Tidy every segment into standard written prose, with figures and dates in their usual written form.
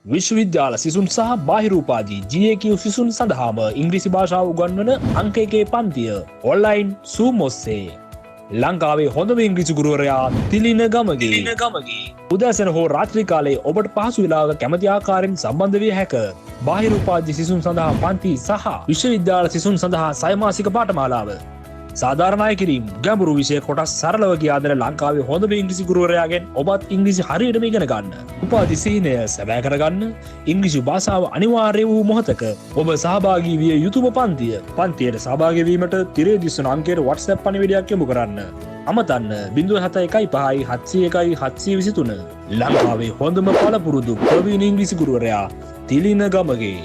විශ්වවිද්‍යාල සිසුන් සහ බාහිර උපාධි GAQ සිසුන් සඳහාම ඉංග්‍රීසි භාෂාව උගන්වන අංක 1 පන්තිය ඔන්ලයින් Zoom ඔස්සේ ලංකාවේ හොඳම ඉංග්‍රීසි ගුරුවරයා තිලින ගමගේ උදෑසන හෝ රාත්‍රී කාලයේ ඔබට පහසු වේලාවක කැමති ආකාරයෙන් සම්බන්ධ විය හැක. බාහිර උපාධි සිසුන් සඳහා පන්ති සහ විශ්වවිද්‍යාල සිසුන් සඳහා සයමාසික පාඨමාලාව සාධාරණ අය කිරීම ගැඹුරු විෂය කොටස් සරලව කියා දෙන ලංකාවේ හොඳම ඉංග්‍රීසි ගුරුවරයාගෙන් ඔබත් ඉංග්‍රීසි හරියටම ඉගෙන ගන්න. උපාධි සීනය සැබෑ කරගන්න ඉංග්‍රීසි භාෂාව අනිවාර්ය වූ මොහොතක ඔබ සහභාගී විය යුතුම පන්තිය. පන්තියට සහභාගී වීමට තිරේ දිස්වන අංකයට WhatsApp පණිවිඩයක් යොමු කරන්න. අමතන්න 071 701 723 ලංකාවේ හොඳම පළපුරුදු ප්‍රවීණ ඉංග්‍රීසි ගුරුවරයා Thilina Gamage.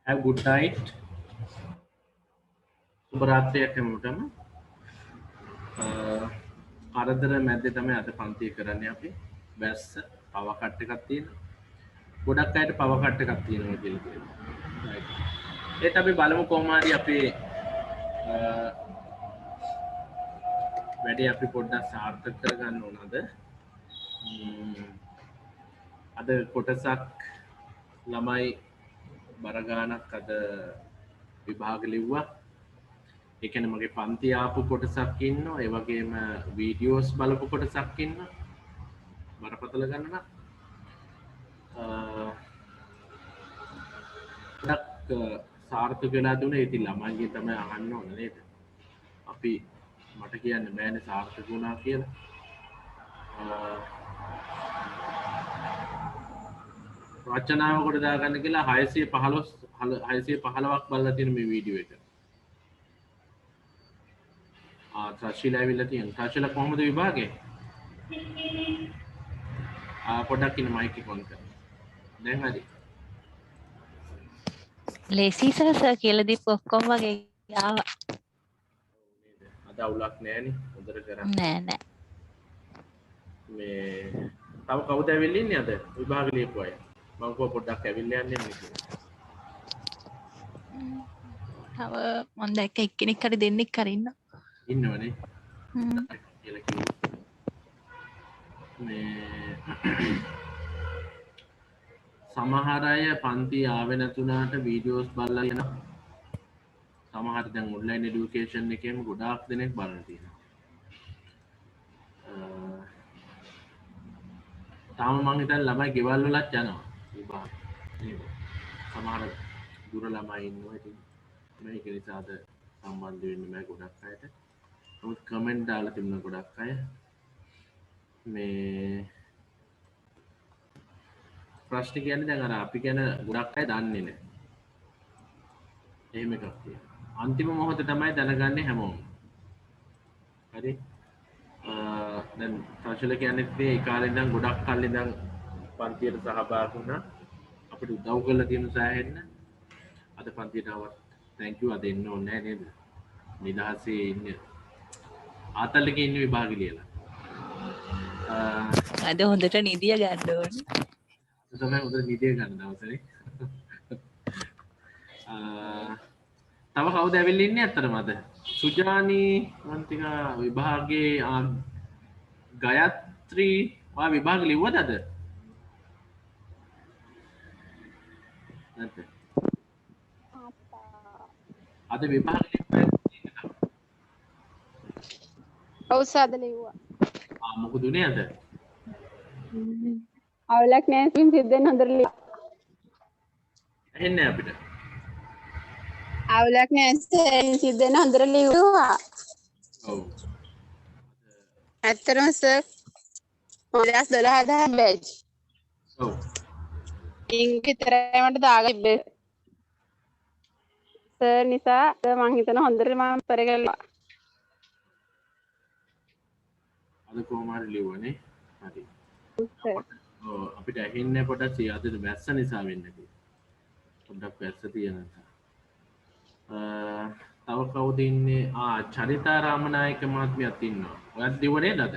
Have good night. සුබරාත්‍රියක් හැමෝටම. ආරාධන මැද්දේ තමයි අද පන්තිය කරන්නේ අපි. බැස්ස පව කට් එකක් තියෙනවා. ගොඩක් අයට පව කට් එකක් තියෙනවා කියලා කියනවා. ඒත් අපි බලමු කොහොම හරි අපේ වැඩේ අපි පොඩ්ඩක් සාර්ථක කරගන්න ඕනද? අද කොටසක් ළමයි බරගානක් අද විභාග ලිව්වා. ඒ කියන්නේ මගේ පන්ති ආපු කොටසක් ඉන්නවා. ඒ වගේම වීඩියෝස් බලපු කොටසක් ඉන්නවා. බරපතල ගන්න සාර්ථක වෙලා දුන්නේ. ඉතින් ළමයින්ගේ තමයි අහන්න ඕන නේද? අපි මට කියන්න බෑනේ සාර්ථක වුණා කියලා. රචනාව කොට දාගන්න කියලා 615ක් බලලා තියෙන මේ වීඩියෝ එක. ත්‍රාශීල ඇවිල්ලා තියෙනවා. ත්‍රාශීල කොහොමද විභාගේ? පොඩ්ඩක් ඉන්න මයික් එක ඔන් කරන්න. දැන් හරි. ලේසි සර් කියලා දීපු ඔක්කොම වගේ ආවා. අද අවුලක් නෑනේ. හොඳට කරා. නෑ. මේ තව කවුද ඇවිල්ලා ඉන්නේ අද විභාග ලියපු අය? මම පොඩ්ඩක් ඇවිල්ලා යන්නේ කියලා. තව මම දැක්ක එක්කෙනෙක් හරි දෙන්නෙක් හරි ඉන්නවනේ. කියලා කිව්වා. මේ සමහර අය පන්ති ආවේ නැතුණාට වීඩියෝස් බලලා යනවා. සමහර දැන් ඔන්ලයින් এডুকেෂන් එකේම ගොඩාක් දෙනෙක් බලලා තියෙනවා. තාම මං හිතන්නේ ළමයි ගෙවල් වලත් යනවා. විභාග. සමහර දුර ළමයි ඉන්නවා. ඉතින් මේක නිසාද සම්බන්ධ වෙන්න බෑ ගොඩක් අයට. නමුත් කමෙන්ට් දාලා තිබුණා ගොඩක් අය. මේ ප්‍රශ්න කියන්නේ දැන් අර අපි ගැන ගොඩක් අය දන්නේ නැහැ. එහෙම එකක් තියෙනවා. අන්තිම මොහොතේ තමයි දැනගන්නේ හැමෝම. හරි. දැන් තාක්ෂල කියන්නේ ඒ කාලේ ඉඳන් ගොඩක් කල් ඉඳන් පන්තියට සහභාගී වුණා. අපිට උදව් කරලා තියෙන සෑහෙන්න. අද පන්තියට ආවත් thank you අද එන්න ඕනේ නෑ නේද? නිදහසේ ඉන්න ආතල්ලක ඉන්න විභාග ලියලා. අද හොඳට නිදිය ගන්න ඕනේ. තමයි හොඳට නිදිය ගන්න දවසේ. තව කවුද ඇවිල්ලා ඉන්නේ අතරම අද? සුජානි වන්තිකා විභාගේ ගයත්‍රි වා විභාග ලිව්වද අද? නැත්නම් අද විභාග ලිව්වා. ඔව් සාද ලිව්වා. මොකද උනේ අද? අවුලක් නෑ ස්විම් සිද්දෙන් හොඳට ලිව්වා. එන්නේ අපිට. අවුලක් නෑ ස්විම් සිද්දෙන් හොඳට ලිව්වා. ඔව්. ඇත්තටම සර් 2012 බැච්. ඔව්. විතරයි මට දාගන්න සර් නිසා මං හිතන හොඳට මම පෙරගල්ලා. අද කොහොම හරි ලිව්වනේ. හරි. අපිට ඇහෙන්නේ පොඩක් අද වැස්ස නිසා වෙන්නේ. පොඩ්ඩක් වැස්ස තියෙන නිසා. තව කවුද ඉන්නේ? චරිතා රාමනායක මහත්මියත් ඉන්නවා. ඔයත් ලිව්ව නේද අද?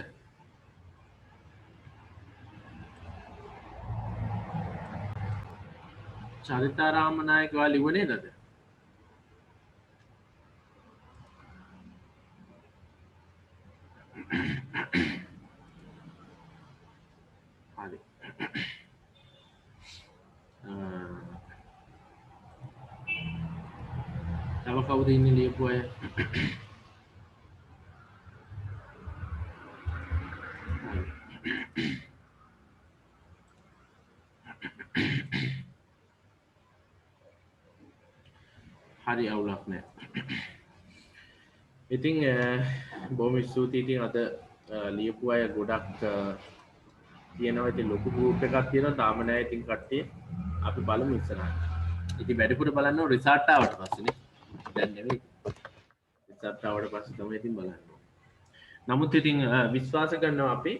චරිතාරාමනායක ඔයා ලිව්වේ නේද? හරි. තව කවුද ඉන්නේ ලියපු අය? හරි අවුලක් නෑ. ඉතින් බොහොම ස්තුතියි. ඉතින් අද ලියපු අය ගොඩක් තියෙනවා. ඉතින් ලොකු ගෲප් එකක් තියෙනවා. තාම නෑ ඉතින් කට්ටිය. අපි බලමු ඉස්සරහට. ඉතින් වැඩිපුර බලන්න ඕන රිසල්ට් ආවට පස්සේනේ. දැන් නෙවෙයි. රිසල්ට් ආවට පස්සේ තමයි ඉතින් බලන්න. නමුත් ඉතින් විශ්වාස කරනවා අපි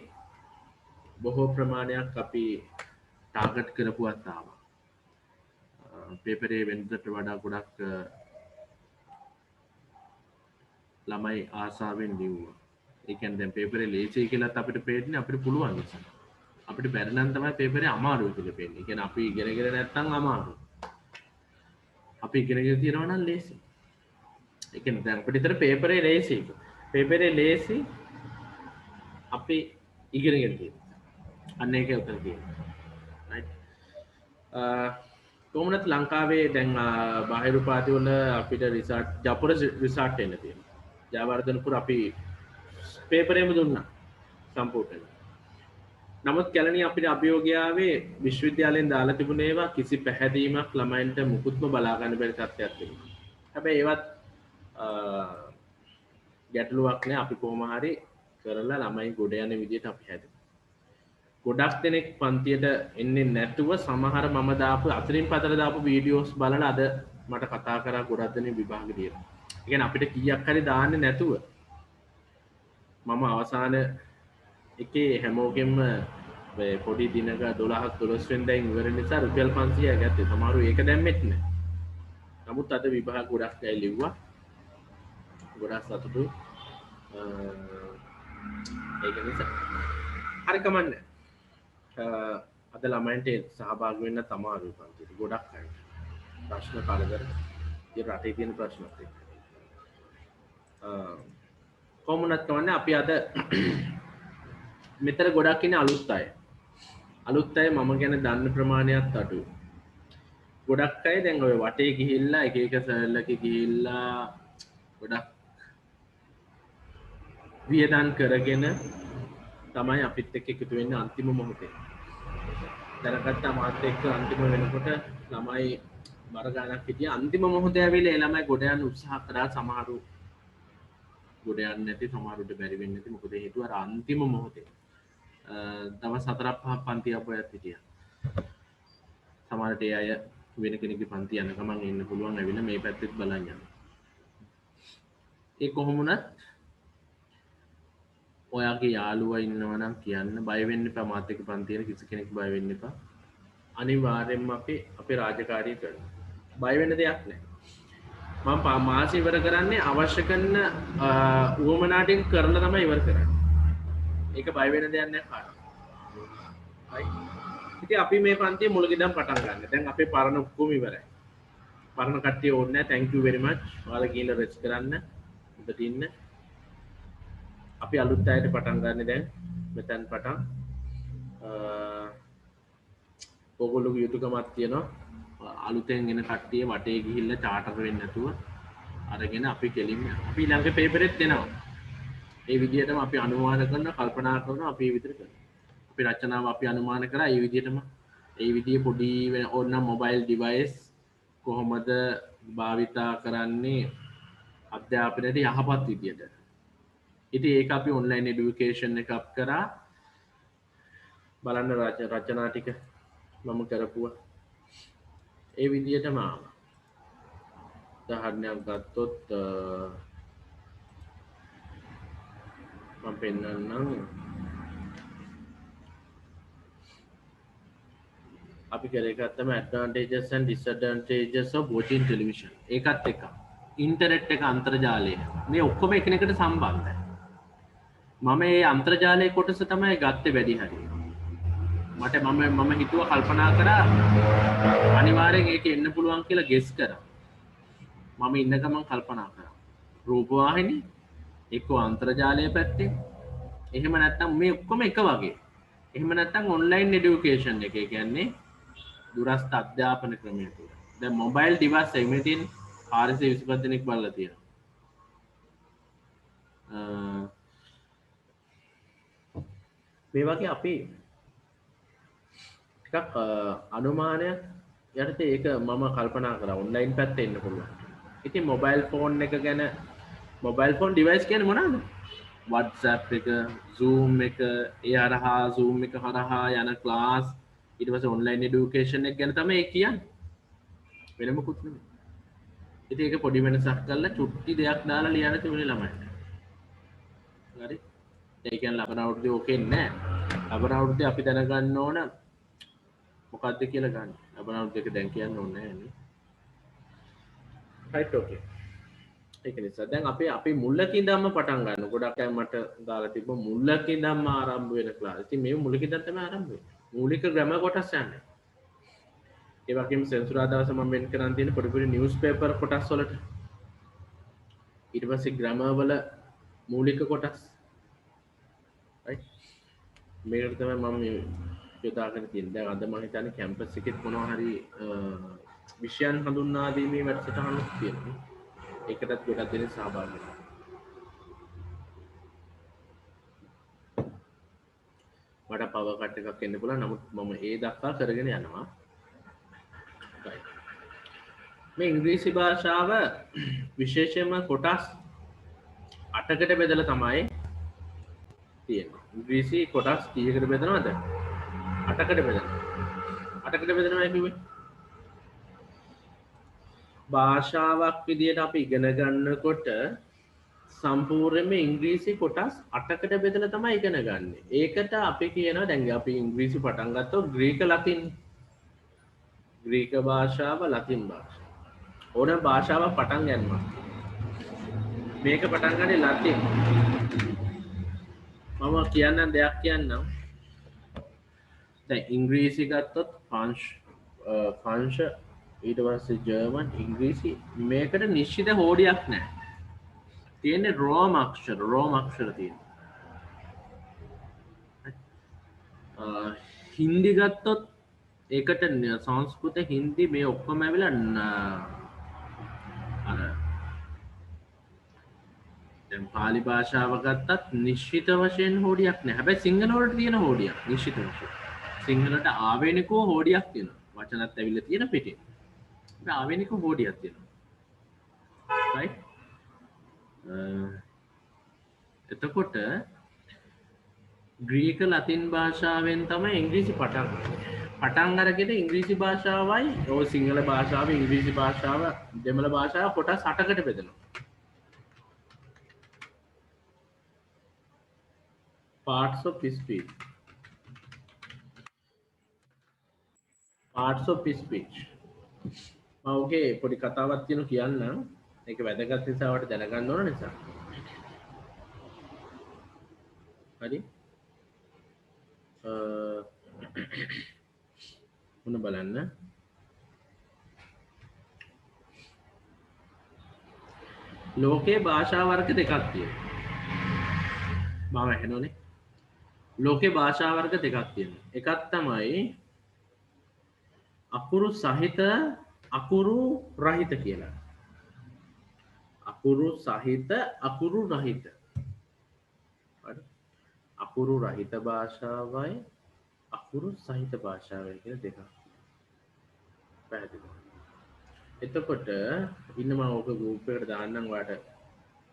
බොහෝ ප්‍රමාණයක් අපි ටාගට් කරපුවත් ආවා. පේපරේ වෙනදට වඩා ගොඩක් ළමයි ආසාවෙන් ලිව්වා. ඒ කියන්නේ දැන් පේපරේ ලේසියි කියලාත් අපිට පේන්නේ අපිට පුළුවන් නිසා. අපිට බැරි නම් තමයි පේපරේ අමාරුයි කියලා පේන්නේ. ඒ කියන්නේ අපි ඉගෙනගෙන නැත්නම් අමාරුයි. අපි ඉගෙනගෙන තියනවා නම් ලේසි. ඒ කියන්නේ දැන් අපිට විතර පේපරේ ලේසි. පේපරේ ලේසි අපි ඉගෙනගෙන තියෙනවා. අන්න ඒකේ උත්තර තියෙනවා. right? කොහොමද ලංකාවේ දැන් බාහිර උපාධි වල අපිට රිසර්ච් ජපුර රිසර්ච් එන්න තියෙනවා. ජයවර්ධනපුර අපි පේපරේම දුන්නා සම්පූර්ණයෙන්. නමුත් කැලණිය අපිට අභියෝගය ආවේ විශ්වවිද්‍යාලයෙන් දාලා තිබුණ ඒවා කිසි පැහැදීමක් ළමයින්ට මුකුත්ම බලා ගන්න බැරි තත්ත්වයක් තිබුණා. හැබැයි ඒවත් ගැටලුවක් නෑ. අපි කොහොම හරි කරලා ළමයි ගොඩ යන විදිහට අපි හැදුවා. ගොඩක් දෙනෙක් පන්තියට එන්නේ නැතුව සමහර මම දාපු අතරින් පතර දාපු වීඩියෝස් බලලා අද මට කතා කරා ගොඩක් දෙනෙක් විභාගෙ දියලා. ඒ කියන්නේ අපිට කීයක් හරි දාන්නේ නැතුව මම අවසාන එකේ හැමෝගෙම පොඩි දිනක 12ක් 12 වෙනිදා ඉවර නිසා රුපියල් 500ක් ගත්තේ. සමහරව ඒක දැම්මෙත් නැහැ. නමුත් අද විභාග ගොඩක් අය ලිව්වා. ගොඩක් සතුටුයි. ඒක නිසා හරි කමන්නේ. අද ළමයින්ට සහභාගී වෙන්න තමයි පන්තියට ගොඩක් අය ප්‍රශ්න කාලෙකර ඒ රටේ තියෙන ප්‍රශ්නත් එක්ක කොමුණත් කවන්නේ අපි අද මෙතන ගොඩක් ඉන්නේ අලුත් අය. අලුත් අය මම ගැන දන්න ප්‍රමාණයත් අඩුයි. ගොඩක් අය දැන් ඔය වටේ ගිහිල්ලා එක එක සර්ලක ගිහිල්ලා ගොඩක් වියදම් කරගෙන තමයි අපිත් එක්ක එකතු වෙන්නේ අන්තිම මොහොතේ. දැනගත්තා මාත් එක්ක අන්තිම වෙනකොට ළමයි බර ගානක් හිටියා. අන්තිම මොහොතේ ඇවිල්ලා ඒ ළමයි ගොඩ යන්න උත්සාහ කරා. සමහරු ගොඩ යන්නේ නැති, සමහරුට බැරි වෙන්නේ නැති. මොකද හේතුව අර අන්තිම මොහොතේ දවස් 4-5 පන්ති අපයත් හිටියා. සමහරට ඒ අය වෙන කෙනෙක්ගේ පන්ති යන ගමන් ඉන්න පුළුවන් ඇවිල්ලා මේ පැත්තෙත් බලන් යනවා. ඒ කොහොම වුණත් ඔයාගේ යාළුවා ඉන්නවා නම් කියන්න. බය වෙන්න එපා. මාත් එක්ක පන්තියේ කිසි කෙනෙක් බය වෙන්න එපා. අනිවාර්යෙන්ම අපි අපේ රාජකාරිය කරනවා. බය වෙන්න දෙයක් නැහැ. මම මාසෙ ඉවර කරන්නේ අවශ්‍ය කරන උවමනාටින් කරලා තමයි ඉවර කරන්නේ. ඒක බය වෙන දෙයක් නෑ කාටවත්. right? ඉතින් අපි මේ පන්තියේ මුලගෙදම් පටන් ගන්න. දැන් අපේ පරණ ඔක්කොම ඉවරයි. පරණ කට්ටිය ඕනේ නැහැ. thank you very much. ඔයාලා ගිහලා රෙස්ට් කරන්න. උඩට ඉන්න. අපි අලුත් අයට පටන් ගන්න දැන් මෙතෙන් පටන් ඔයගොල්ලෝගේ යුතුයකමක් තියෙනවා අලුතෙන් එන කට්ටිය වටේ ගිහිල්ලා චාටර් වෙන්නේ නැතුව අරගෙන අපි කෙලින්ම අපි ළඟ පේපරෙත් දෙනවා. ඒ විදිහටම අපි අනුමාන කරන කල්පනා කරනවා අපි මේ විදිහට කරනවා. අපි රචනාව අපි අනුමාන කරා ඒ විදිහටම ඒ විදිහේ පොඩි ඕනනම් මොබයිල් ඩිවයිස් කොහොමද භාවිතා කරන්නේ අධ්‍යාපනයේ යහපත් විදිහට. ඉතින් ඒක අපි ඔන්ලයින් এডুকেෂන් එකක් කරා. බලන්න රචනා ටික මම කරපුවා. ඒ විදිහටම ආවා. උදාහරණයක් ගත්තොත් මම පෙන්නන්නම්. අපි කරේ ගත්තම advantages and disadvantages of watching television. ඒකත් එක. ඉන්ටර්නෙට් එක අන්තර්ජාලය. මේ ඔක්කොම එකිනෙකට සම්බන්ධයි. මම මේ අන්තර්ජාලයේ කොටස තමයි ගත්තේ වැඩි හරිය. මට මම හිතුව කල්පනා කරා අනිවාර්යෙන් ඒක එන්න පුළුවන් කියලා ගෙස් කරා. මම ඉන්න ගමන් කල්පනා කරා. රූපවාහිනී එක්ක අන්තර්ජාලය පැත්තෙන් එහෙම නැත්නම් මේ ඔක්කොම එක වගේ. එහෙම නැත්නම් ඔන්ලයින් এডুকেෂන් එක. ඒ කියන්නේ දුරස්ථ අධ්‍යාපන ක්‍රමය තුල. දැන් මොබයිල් ඩිවයිස් එකකින් 425 දෙනෙක් බලලා තියෙනවා. මේ වගේ අපි ටිකක් අනුමානයක් යටතේ ඒක මම කල්පනා කරා ඔන්ලයින් පැත්තේ ඉන්න පුළුවන්. ඉතින් මොබයිල් ෆෝන් එක ගැන මොබයිල් ෆෝන් ඩිවයිස් කියන්නේ මොනවද? WhatsApp එක, Zoom එක, ඒ හරහා Zoom එක හරහා යන ක්ලාස්, ඊට පස්සේ ඔන්ලයින් এডুকেෂන් එක ගැන තමයි ඒ කියන්නේ. වෙන මොකුත් නෙමෙයි. ඉතින් ඒක පොඩි වෙනසක් කරලා චුට්ටි දෙයක් දාලා ලියන්න තිබුණේ ළමයින්ට. හරි? ඒ කියන්නේ ලබන අවුරුද්දේ ඕකේ නෑ. ලබන අවුරුද්දේ අපි දැනගන්න ඕන මොකක්ද කියලා ගන්න. ලබන අවුරුද්දේක දැන් කියන්න ඕනේ නෑ නේ. right okay. ඒක නිසා දැන් අපි මුලකින්දම පටන් ගන්න. ගොඩක් අය මට දාලා තිබ්බ මුලකින්දම ආරම්භ වෙන ක්ලාස්. ඉතින් මේ මුලකින්දම තමයි ආරම්භ වෙන්නේ. මූලික ග්‍රැමර් කොටස් යන්නේ. ඒ වගේම සෙන්සුරාදා දවස මම වෙන් කරන් තියෙන පොඩි පොඩි නිවුස් පේපර් කොටස් වලට. ඊට පස්සේ ග්‍රැමර් වල මූලික කොටස්. right. මේකට තමයි මම යොදාගෙන තියෙන්නේ. දැන් අද මම හිතන්නේ කැම්පස් එකෙත් මොනවා හරි විෂයන් හඳුන්වා දීමේ වැඩසටහනක් තියෙනවා. ඒකටත් ගොඩක් දෙනෙක් සහභාගී වෙනවා. මට පවර් කට් එකක් එන්න පුළුවන්. නමුත් මම ඒ දක්වා කරගෙන යනවා. මේ ඉංග්‍රීසි භාෂාව විශේෂයෙන්ම කොටස් 8කට බෙදලා තමයි තියෙන්නේ. ඉංග්‍රීසි කොටස් කීයකට බෙදනවද? 8කට බෙදනවා. 8කට බෙදනවා කිව්වේ භාෂාවක් විදියට අපි ඉගෙන ගන්නකොට සම්පූර්ණයෙන්ම ඉංග්‍රීසි කොටස් 8කට බෙදලා තමයි ඉගෙන ගන්න. ඒකට අපි කියනවා දැන් අපි ඉංග්‍රීසි පටන් ගත්තොත් ග්‍රීක ලතින් ග්‍රීක භාෂාව ලතින් භාෂාව ඕන භාෂාවක් පටන් ගන්නවා. මේක පටන් ගන්නේ ලතින්. මම කියන්නම් දෙයක් කියන්නම්. දැන් ඉංග්‍රීසි ගත්තොත් ෆ්‍රංශ ඊට පස්සේ ජර්මන් ඉංග්‍රීසි මේකට නිශ්චිත හෝඩියක් නැහැ. තියෙන්නේ රෝම අක්ෂර තියෙනවා. හින්දි ගත්තොත් ඒකට සංස්කෘත හින්දි මේ ඔක්කොම ඇවිල්ලා අර දැන් පාලි භාෂාව ගත්තත් නිශ්චිත වශයෙන් හෝඩියක් නැහැ. හැබැයි සිංහල වලට තියෙන හෝඩියක් නිශ්චිත වශයෙන්. සිංහලට ආවේනිකව හෝඩියක් තියෙනවා. වචනත් ඇවිල්ලා තියෙන පිටින්. ආවේනික හෝඩියක් තියෙනවා. right? එතකොට ග්‍රීක ලතින් භාෂාවෙන් තමයි ඉංග්‍රීසි පටන් අරගෙන ඉංග්‍රීසි භාෂාවයි ඔය සිංහල භාෂාව ඉංග්‍රීසි භාෂාව දෙමළ භාෂාව කොටස් 8කට බෙදෙනවා. parts of speech ඔකේ පොඩි කතාවක් තියෙනවා කියන්නම්. ඒක වැදගත් නිසා වට දැනගන්න ඕන නිසා. හරි. මොන බලන්න. ලෝකේ භාෂා වර්ග දෙකක් තියෙනවා. මම අහනෝනේ. ලෝකේ භාෂා වර්ග දෙකක් තියෙනවා. එකක් තමයි අකුරු සහිත අකුරු රහිත කියලා. අකුරු සහිත අකුරු රහිත. හරි. අකුරු රහිත භාෂාවයි අකුරු සහිත භාෂාවයි කියලා දෙකක්. පැහැදිලිද? එතකොට ඉන්න මම ඔක ගෲප් එකට දාන්නම් ඔයාලට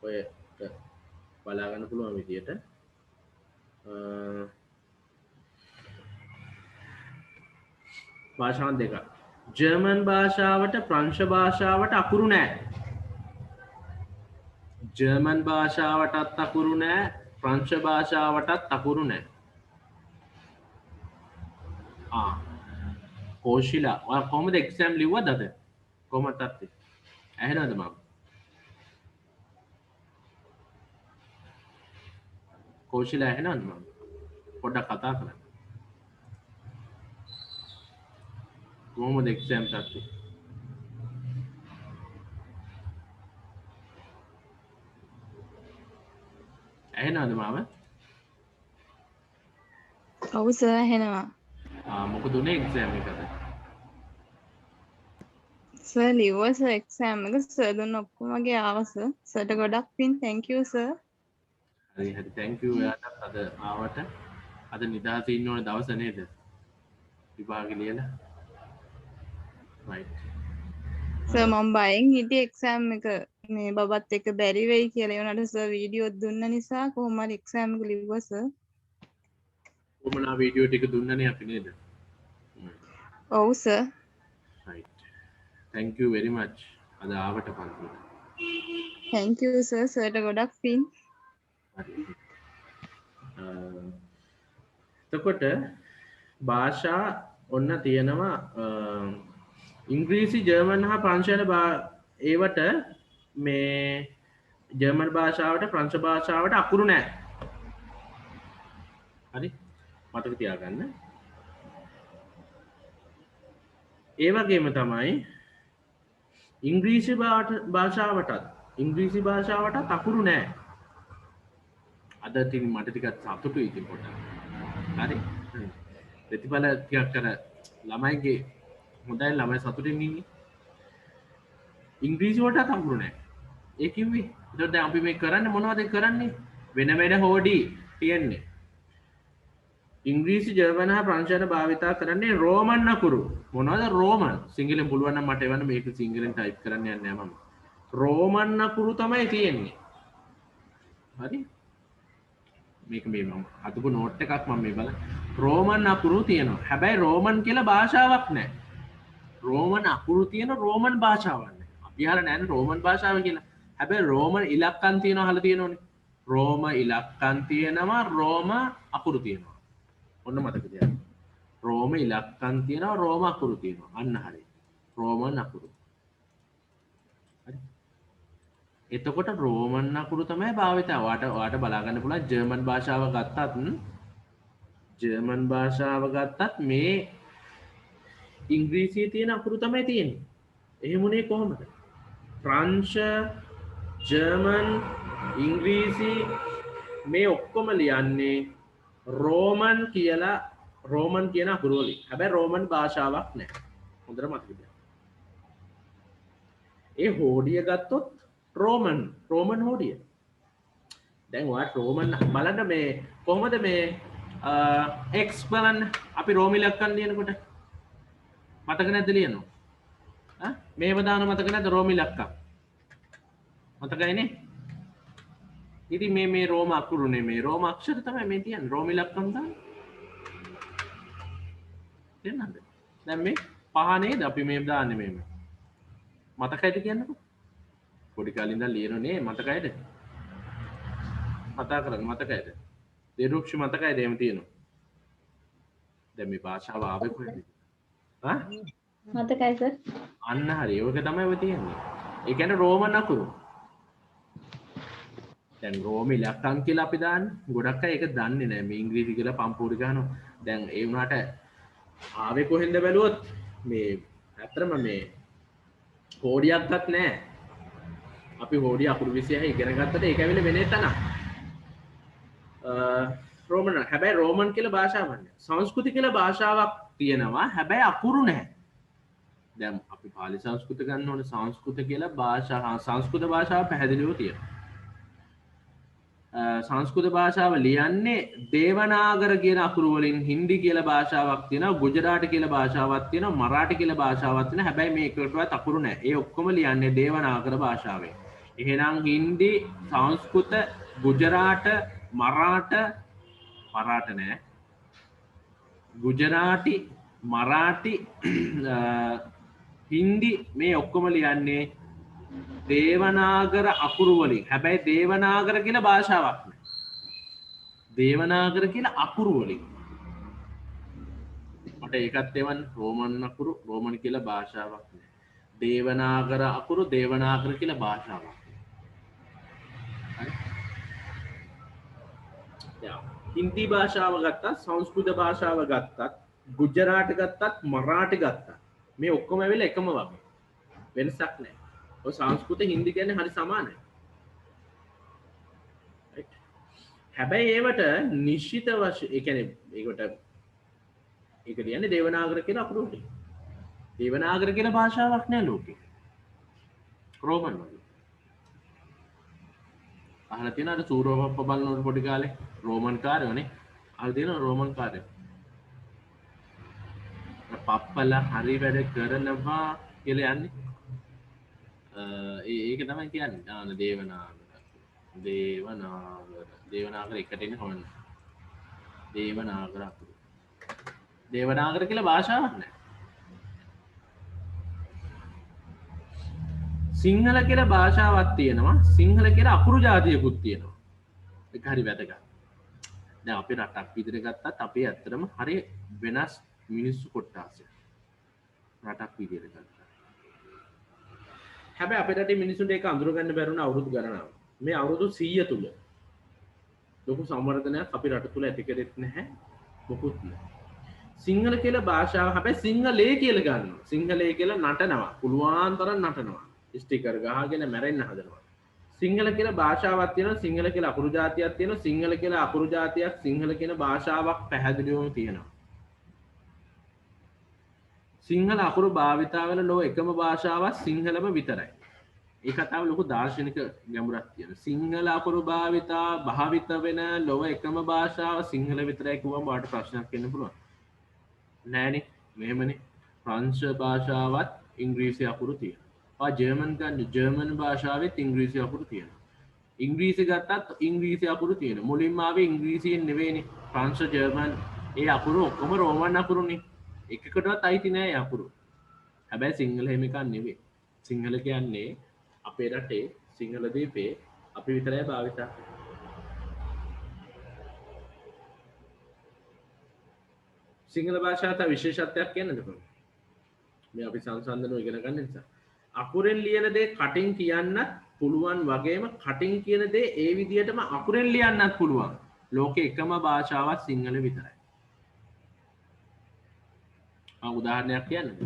ඔය බලා ගන්න පුළුවන් විදියට. භාෂාවන් දෙකක්. ජර්මන් භාෂාවට ප්‍රංශ භාෂාවට අකුරු නැහැ. ජර්මන් භාෂාවටත් අකුරු නැහැ. ප්‍රංශ භාෂාවටත් අකුරු නැහැ. කෝෂිලා ඔයා කොහොමද එක්සෑම් ලිව්වද අද? කොහොමද තාත්තේ? ඇහෙනවද මම? කෝෂිලා ඇහෙනවද මම? පොඩ්ඩක් කතා කරන්න. කොහොමද එක්සෑම් සත්තු ඇහෙනවද මාව ඔව් සර් ඇහෙනවා. මොකද උනේ එක්සෑම් එකද සර් ලිව්වා සර් එක්සෑම් එක සර් දුන්න ඔක්කොම වගේ ආවා සර්. සර්ට ගොඩක් පින් thank you සර්. හරි හරි thank you ඔයාලට අද ආවට අද නිදහසේ ඉන්න ඕන දවස නේද විභාගෙ ලියලා right සර් මම බයෙන් හිටියේ එක්සෑම් එක මේ බබත් එක්ක බැරි වෙයි කියලා. ඒ වුණාට සර් වීඩියෝ දුන්න නිසා කොහොම හරි එක්සෑම් එක ලිව්වා සර්. කොමනා වීඩියෝ ටික දුන්නනේ අපි නේද ඔව් sir. right thank you very much අද ආවට පන්තියට thank you සර්. සර්ට ගොඩක් පින්. එතකොට භාෂා ඔන්න තියෙනවා ඉංග්‍රීසි ජර්මන් හා ප්‍රංශ යන ඒවට මේ ජර්මන් භාෂාවට ප්‍රංශ භාෂාවට අකුරු නෑ හරි මතක තියාගන්න ඒ වගේම තමයි ඉංග්‍රීසි භාෂාවටත් අකුරු නෑ අද තින් මට ටිකක් සතුටුයි ඉතින් පොඩ්ඩක් හරි ප්‍රතිඵල ටිකක් කර ළමයිගේ හොඳයි ළමයි සතුටින් ඉන්නේ ඉංග්‍රීසි වලට අකුරු නැහැ ඒ කිව්වේ එතකොට දැන් අපි මේ කරන්නේ මොනවද කරන්නේ වෙන වෙන හොඩි තියෙන්නේ ඉංග්‍රීසි ජර්මන් හා ප්‍රංශ භාවිතා කරන්නේ රෝමන් අකුරු මොනවද රෝමන් සිංහලෙන් පුළුවන් නම් මට එවන්න මේක සිංහලෙන් ටයිප් කරන්න යන්නේ නැහැ මම රෝමන් අකුරු තමයි තියෙන්නේ හරි මේක මේ මම අදපු නෝට් එකක් මම මේ බලන්න රෝමන් අකුරු තියෙනවා හැබැයි රෝමන් කියලා භාෂාවක් නැහැ රෝමන් අකුරු තියෙන රෝමන් භාෂාවක් නැහැ අපි අහලා නැහැ රෝමන් භාෂාව කියලා හැබැයි රෝමන් ඉලක්කම් තියෙනවා අහලා තියෙනවනේ රෝම ඉලක්කම් තියෙනවා රෝම අකුරු තියෙනවා ඔන්න මතක තියාගන්න රෝම ඉලක්කම් තියෙනවා රෝම අකුරු තියෙනවා අන්න හරි රෝමන් අකුරු හරි එතකොට රෝමන් අකුරු තමයි භාවිතා වාට බලාගන්න පුළුවන් ජර්මන් භාෂාව ගත්තත් මේ ඉංග්‍රීසියේ තියෙන අකුරු තමයි තියෙන්නේ එහෙමුනේ කොහොමද ප්‍රංශ ජර්මන් ඉංග්‍රීසි මේ ඔක්කොම ලියන්නේ රෝමන් කියන අකුරු වලින් හැබැයි රෝමන් භාෂාවක් නැහැ හොඳට මතක තියාගන්න ඒ හෝඩිය ගත්තොත් රෝමන් හෝඩිය දැන් ඔයාට රෝමන් බලන්න මේ කොහොමද මේ x බලන්න අපි රෝම ඉලක්කම් ලියනකොට මතක නැද්ද ලියනවා මේව දාන මතක නැද්ද රෝම ඉලක්කම් මතකයිනේ ඉතින් මේ රෝම අකුරු නෙමේ රෝම අක්ෂර තමයි මේ තියන්නේ රෝම ඉලක්කම් දාන්න තේරෙනවද දැන් මේ පහ නේද අපි මේ දාන්නේ මේ මතකයිද කියන්නකෝ පොඩි කාලේ ඉඳන් ලියනෝනේ මතකයිද කතා කරන්න මතකයිද දේරුක්ෂ මතකයිද එහෙම තියෙනවා දැන් මේ භාෂාව ආවේ කොහෙද මතකයි සර් අන්න හරි ඒක තමයි ඔය තියෙන්නේ ඒ කියන්නේ රෝමන් අකුරු දැන් රෝම ඉලක්කම් කියලා අපි දාන්නේ ගොඩක් අය ඒක දන්නේ නැහැ මේ ඉංග්‍රීසි කියලා පම්පූරි ගහනවා දැන් ඒ වුණාට ආවේ කොහෙන්ද බැලුවොත් මේ ඇත්තටම මේ හෝඩියක්වත් නැහැ අපි හෝඩිය අකුරු 26 ඉගෙන ගත්තට ඒක ඇවිල්ලා වෙන තැනක් රෝමන් හැබැයි රෝමන් කියලා භාෂාවක් නැහැ සංස්කෘත කියලා භාෂාවක් තියෙනවා හැබැයි අකුරු නැහැ දැන් අපි පාලි සංස්කෘත ගන්න ඕනේ සංස්කෘත කියලා සංස්කෘත භාෂාව පැහැදිලිව තියෙනවා සංස්කෘත භාෂාව ලියන්නේ දේවනාගර කියන අකුරු වලින් හින්දි කියලා භාෂාවක් තියෙනවා ගුජරාටි කියලා භාෂාවක් තියෙනවා මරාටි කියලා භාෂාවක් තියෙනවා හැබැයි මේකටවත් අකුරු නැහැ ඒ ඔක්කොම ලියන්නේ දේවනාගර භාෂාවෙන් එහෙනම් හින්දි සංස්කෘත ගුජරාට මරාට නෑ ගුජරාටි මරාටි හින්දි මේ ඔක්කොම ලියන්නේ දේවනාගර අකුරු වලින් හැබැයි දේවනාගර කියලා භාෂාවක් නෑ දේවනාගර කියලා අකුරු වලින් මට ඒකත් එවන් රෝමන් අකුරු රෝමන් කියලා භාෂාවක් නෑ දේවනාගර අකුරු දේවනාගර කියලා භාෂාවක් හින්දි භාෂාව ගත්තත් සංස්කෘත භාෂාව ගත්තත් ගුජරාටි ගත්තත් මරාටි ගත්තත් මේ ඔක්කොම ඇවිල්ලා එකම වගේ වෙනසක් නැහැ. ඔය සංස්කෘත හින්දි කියන්නේ හරි සමානයි. right? හැබැයි ඒවට නිශ්චිත වශයෙන් ඒ කියන්නේ ඒකට ඒක කියන්නේ දේවනාගර කියලා අකුරු වලින්. දේවනාගර කියලා භාෂාවක් නෑ ලෝකේ. රෝමන් වගේ. අහලා තියෙනවද සූරෝපප්ප බලනකොට පොඩි කාලේ රෝමන් කාර්යෝනේ. අහලා තියෙනවද රෝමන් කාර්යෝ? පප්පලා හරි වැඩ කරනවා කියලා යන්නේ. ඒක තමයි කියන්නේ. දේවනාගර එකට එන්නේ කොහොමද? දේවනාගර කියලා භාෂාවක් නැහැ. සිංහල කියලා භාෂාවක් තියෙනවා. සිංහල කියලා අකුරු ජාතියකුත් තියෙනවා. ඒක හරි වැදගත්. දැන් අපි රටක් විදිහට ගත්තත් අපේ ඇත්තටම හරි වෙනස් මිනිස්සු කොට්ටාසය. රටක් විදිහට ගත්තා. හැබැයි අපේ රටේ මිනිස්සුන්ට ඒක අඳුරගන්න බැරුණ අවුරුදු ගණනාවක්. මේ අවුරුදු 100 තුල ලොකු සංවර්ධනයක් අපි රට තුල ඇති කරෙත් නැහැ. මොකුත් නැහැ. සිංහල කියලා භාෂාව හැබැයි සිංහලේ කියලා ගන්නවා. සිංහලේ කියලා නටනවා. පුළුවන් තරම් නටනවා. ස්ටිකර් ගහගෙන මැරෙන්න හදනවා. සිංහල කියලා භාෂාවක් තියෙනවා. සිංහල කියලා අකුරු ජාතියක් තියෙනවා. සිංහල කියලා අකුරු ජාතියක් සිංහල කියන භාෂාවක් පැහැදිලිවම තියෙනවා. සිංහල අකුරු භාවිතා වෙන ලෝ එකම භාෂාවක් සිංහලම විතරයි. ඒ කතාව ලොකු දාර්ශනික ගැඹුරක් තියෙනවා. සිංහල අකුරු භාවිත වෙන ලොව එකම භාෂාව සිංහල විතරයි කිව්වම ඔයාලට ප්‍රශ්නයක් එන්න පුළුවන්. නෑනේ මෙහෙමනේ. ප්‍රංශ භාෂාවත් ඉංග්‍රීසි අකුරු තියෙනවා. ජර්මන් ගන්න ජර්මන් භාෂාවෙත් ඉංග්‍රීසි අකුරු තියෙනවා. ඉංග්‍රීසි ගත්තත් ඉංග්‍රීසි අකුරු තියෙනවා. මුලින්ම ආවේ ඉංග්‍රීසියෙන් නෙවෙයිනේ. ප්‍රංශ ජර්මන් ඒ අකුරු ඔක්කොම රෝමන් අකුරුනේ. එකකටවත් අයිති නෑ ඒ අකුරු. හැබැයි සිංහල එහෙම එකක් නෙවෙයි. සිංහල කියන්නේ අපේ රටේ සිංහල දීපේ අපි විතරයි භාවිතා කරන්නේ. සිංහල භාෂාවට විශේෂත්වයක් කියන්නද කොහොමද? මේ අපි සංසන්දනය ඉගෙන ගන්න නිසා. අකුරෙන් ලියන දේ කටින් කියන්නත් පුළුවන් වගේම කටින් කියන දේ ඒ විදිහටම අකුරෙන් ලියන්නත් පුළුවන්. ලෝකේ එකම භාෂාවක් සිංහල විතරයි. උදාහරණයක් කියන්නද?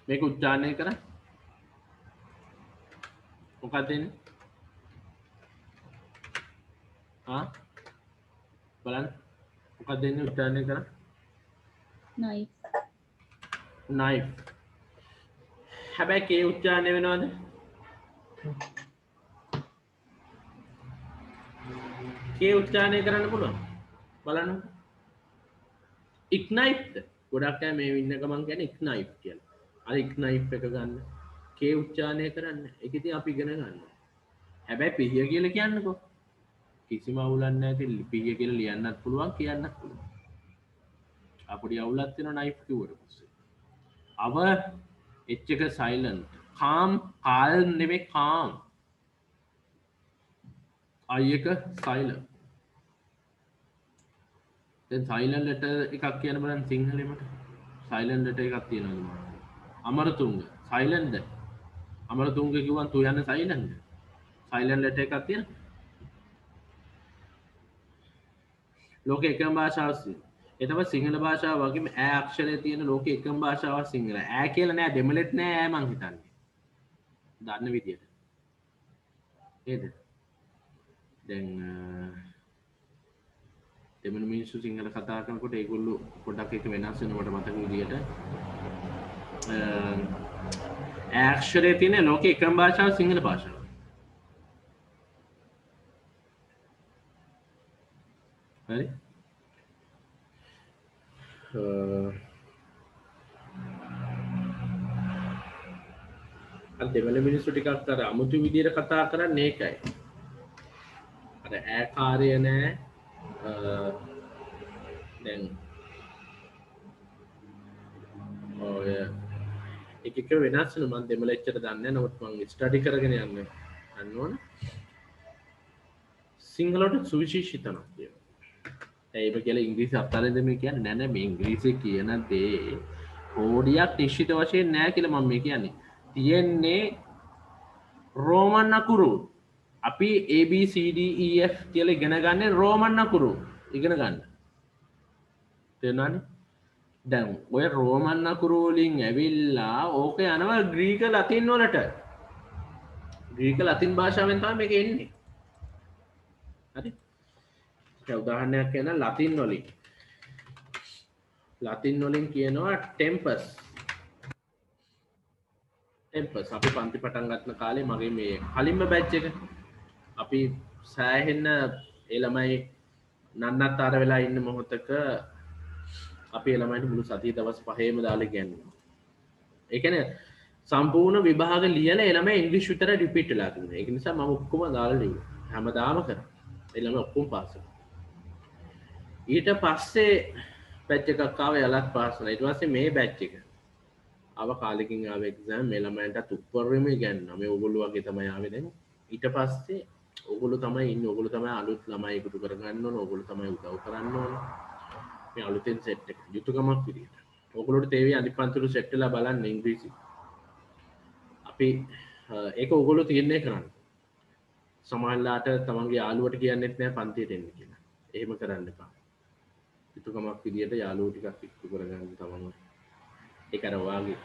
මේක උච්චාරණය කරා. මොකක්ද එන්නේ? බලන්න. මොකක්ද එන්නේ උච්චාරණය කරා? knife. knife. හැබැයි කේ උච්චාරණය වෙනවද? කේ උච්චාරණය කරන්න පුළුවන්. බලන්න. ignite. ගොඩක් අය මේ ඉන්න ගමන් කියන්නේ ignite කියලා. අර ignite එක ගන්න. කේ උච්චාරණය කරන්න. ඒක ඉතින් අපි ඉගෙන ගන්නවා. හැබැයි පිහිය කියලා කියන්නකෝ. කිසිම අවුලක් නැහැ. ඉතින් පිහිය කියලා ලියන්නත් පුළුවන් කියන්නත් පුළුවන්. අපිට අවුලක් තියෙනවා knife කිව්වට පස්සේ. our h එක silent. calm නෙවෙයි calm. I එක silent. දැන් silent letter එකක් කියන බලන්න සිංහලෙමට. silent letter එකක් තියෙනවා. අමරතුංග silent. අමරතුංග කිව්වන් තු යන්නේ silent. silent letter එකක් තියෙනවා. ලෝකේ එකම භාෂාවක්. ඒ තමයි සිංහල භාෂාව වගේම ඈ අක්ෂරය තියෙන ලෝකේ එකම භාෂාවක් සිංහල. ඈ කියලා නෑ දෙමළෙත් නෑ ඈ මං හිතන්නේ. දන්න විදියට. නේද? දැන් දෙමළ මිනිස්සු සිංහල කතා කරනකොට ඒගොල්ලෝ පොඩක් එක වෙනස් වෙනකොට මතක විදියට ඈ අක්ෂරය තියෙන ලෝකේ එකම භාෂාව සිංහල භාෂාව. හරි? දෙමළ මිනිස්සු ටිකක් අර අමුතු විදියට කතා කරන්නේ ඒකයි. අර ඈකාරය නෑ. දැන් ඔය එක වෙනස් වෙන මම දෙමළ එච්චර දන්නේ නැහැ. නමුත් මම ස්ටඩි කරගෙන යන්න ඕන. සිංහලට සුවිශේෂීතනක් තියෙනවා. ඒක කියලා ඉංග්‍රීසි අත්හරින්න මේ කියන්නේ නෑ මේ ඉංග්‍රීසි කියන දේ කෝඩියක් නිශ්චිත වශයෙන් නෑ කියලා මම මේ කියන්නේ. තියෙන්නේ රෝමන් අකුරු. අපි A B C D E F කියලා ඉගෙන ගන්න රෝමන් අකුරු ඉගෙන ගන්න. තේරුණානේ? දැන් ඔය රෝමන් අකුරු වලින් ඇවිල්ලා ඕක යනවා ග්‍රීක ලතින් වලට. ග්‍රීක ලතින් භාෂාවෙන් තමයි මේක එන්නේ. හරි? දැන් උදාහරණයක් කියන ලතින් වලින්. ලතින් වලින් කියනවා ටෙම්පස්. ටෙම්පස් අපි පන්ති පටන් ගන්න කාලේ මගේ මේ කලින්ම බැච් එක අපි සෑහෙන්න ඒ ළමයි නන්නත්තර වෙලා ඉන්න මොහොතක අපි ඒ ළමයිට මුළු සතිය දවස් 5ේම දාලා ඉගෙනුවා. ඒ කියන්නේ සම්පූර්ණ විභාග ලියලා ඒ ළමයි ඉංග්‍රීසි විතර රිපීට් වෙලා තිබුණා. ඒක නිසා මම ඔක්කොම දාලා ලිව්වා. හැමදාම කරා. ඒ ළමයි ඔක්කොම පාස් වුණා. ඊට පස්සේ බැච් එකක් ආවා යලත් පාස් වුණා. ඊට පස්සේ මේ බැච් එක ආව කාලෙකින් ආව එක්සෑම් මේ ළමයින්ටත් උප්පරෙම ඉගෙනුවා. මේ ඕගොල්ලෝ වගේ තමයි ආවේ දැන්. ඊට පස්සේ ඕගොල්ලෝ තමයි ඉන්නේ. ඕගොල්ලෝ තමයි අලුත් ළමයි එකතු කරගන්න ඕන. ඕගොල්ලෝ තමයි උදව් කරන්න ඕන. මේ අලුතෙන් සෙට් එක යුතුයකමක් විදියට. ඕගොල්ලෝට තේවි අනිත් පන්තිවල සෙට් වෙලා බලන්න ඉංග්‍රීසි. අපි ඒක ඕගොල්ලෝ තීරණය කරන්න. සමහරලාට තමන්ගේ යාළුවට කියන්නෙත් නෑ පන්තියට එන්න කියලා. එහෙම කරන්න එපා. යුතුයකමක් විදියට යාළුවෝ ටිකක් එක්ක කරගන්න තමන්ව. ඒක අර වාගේ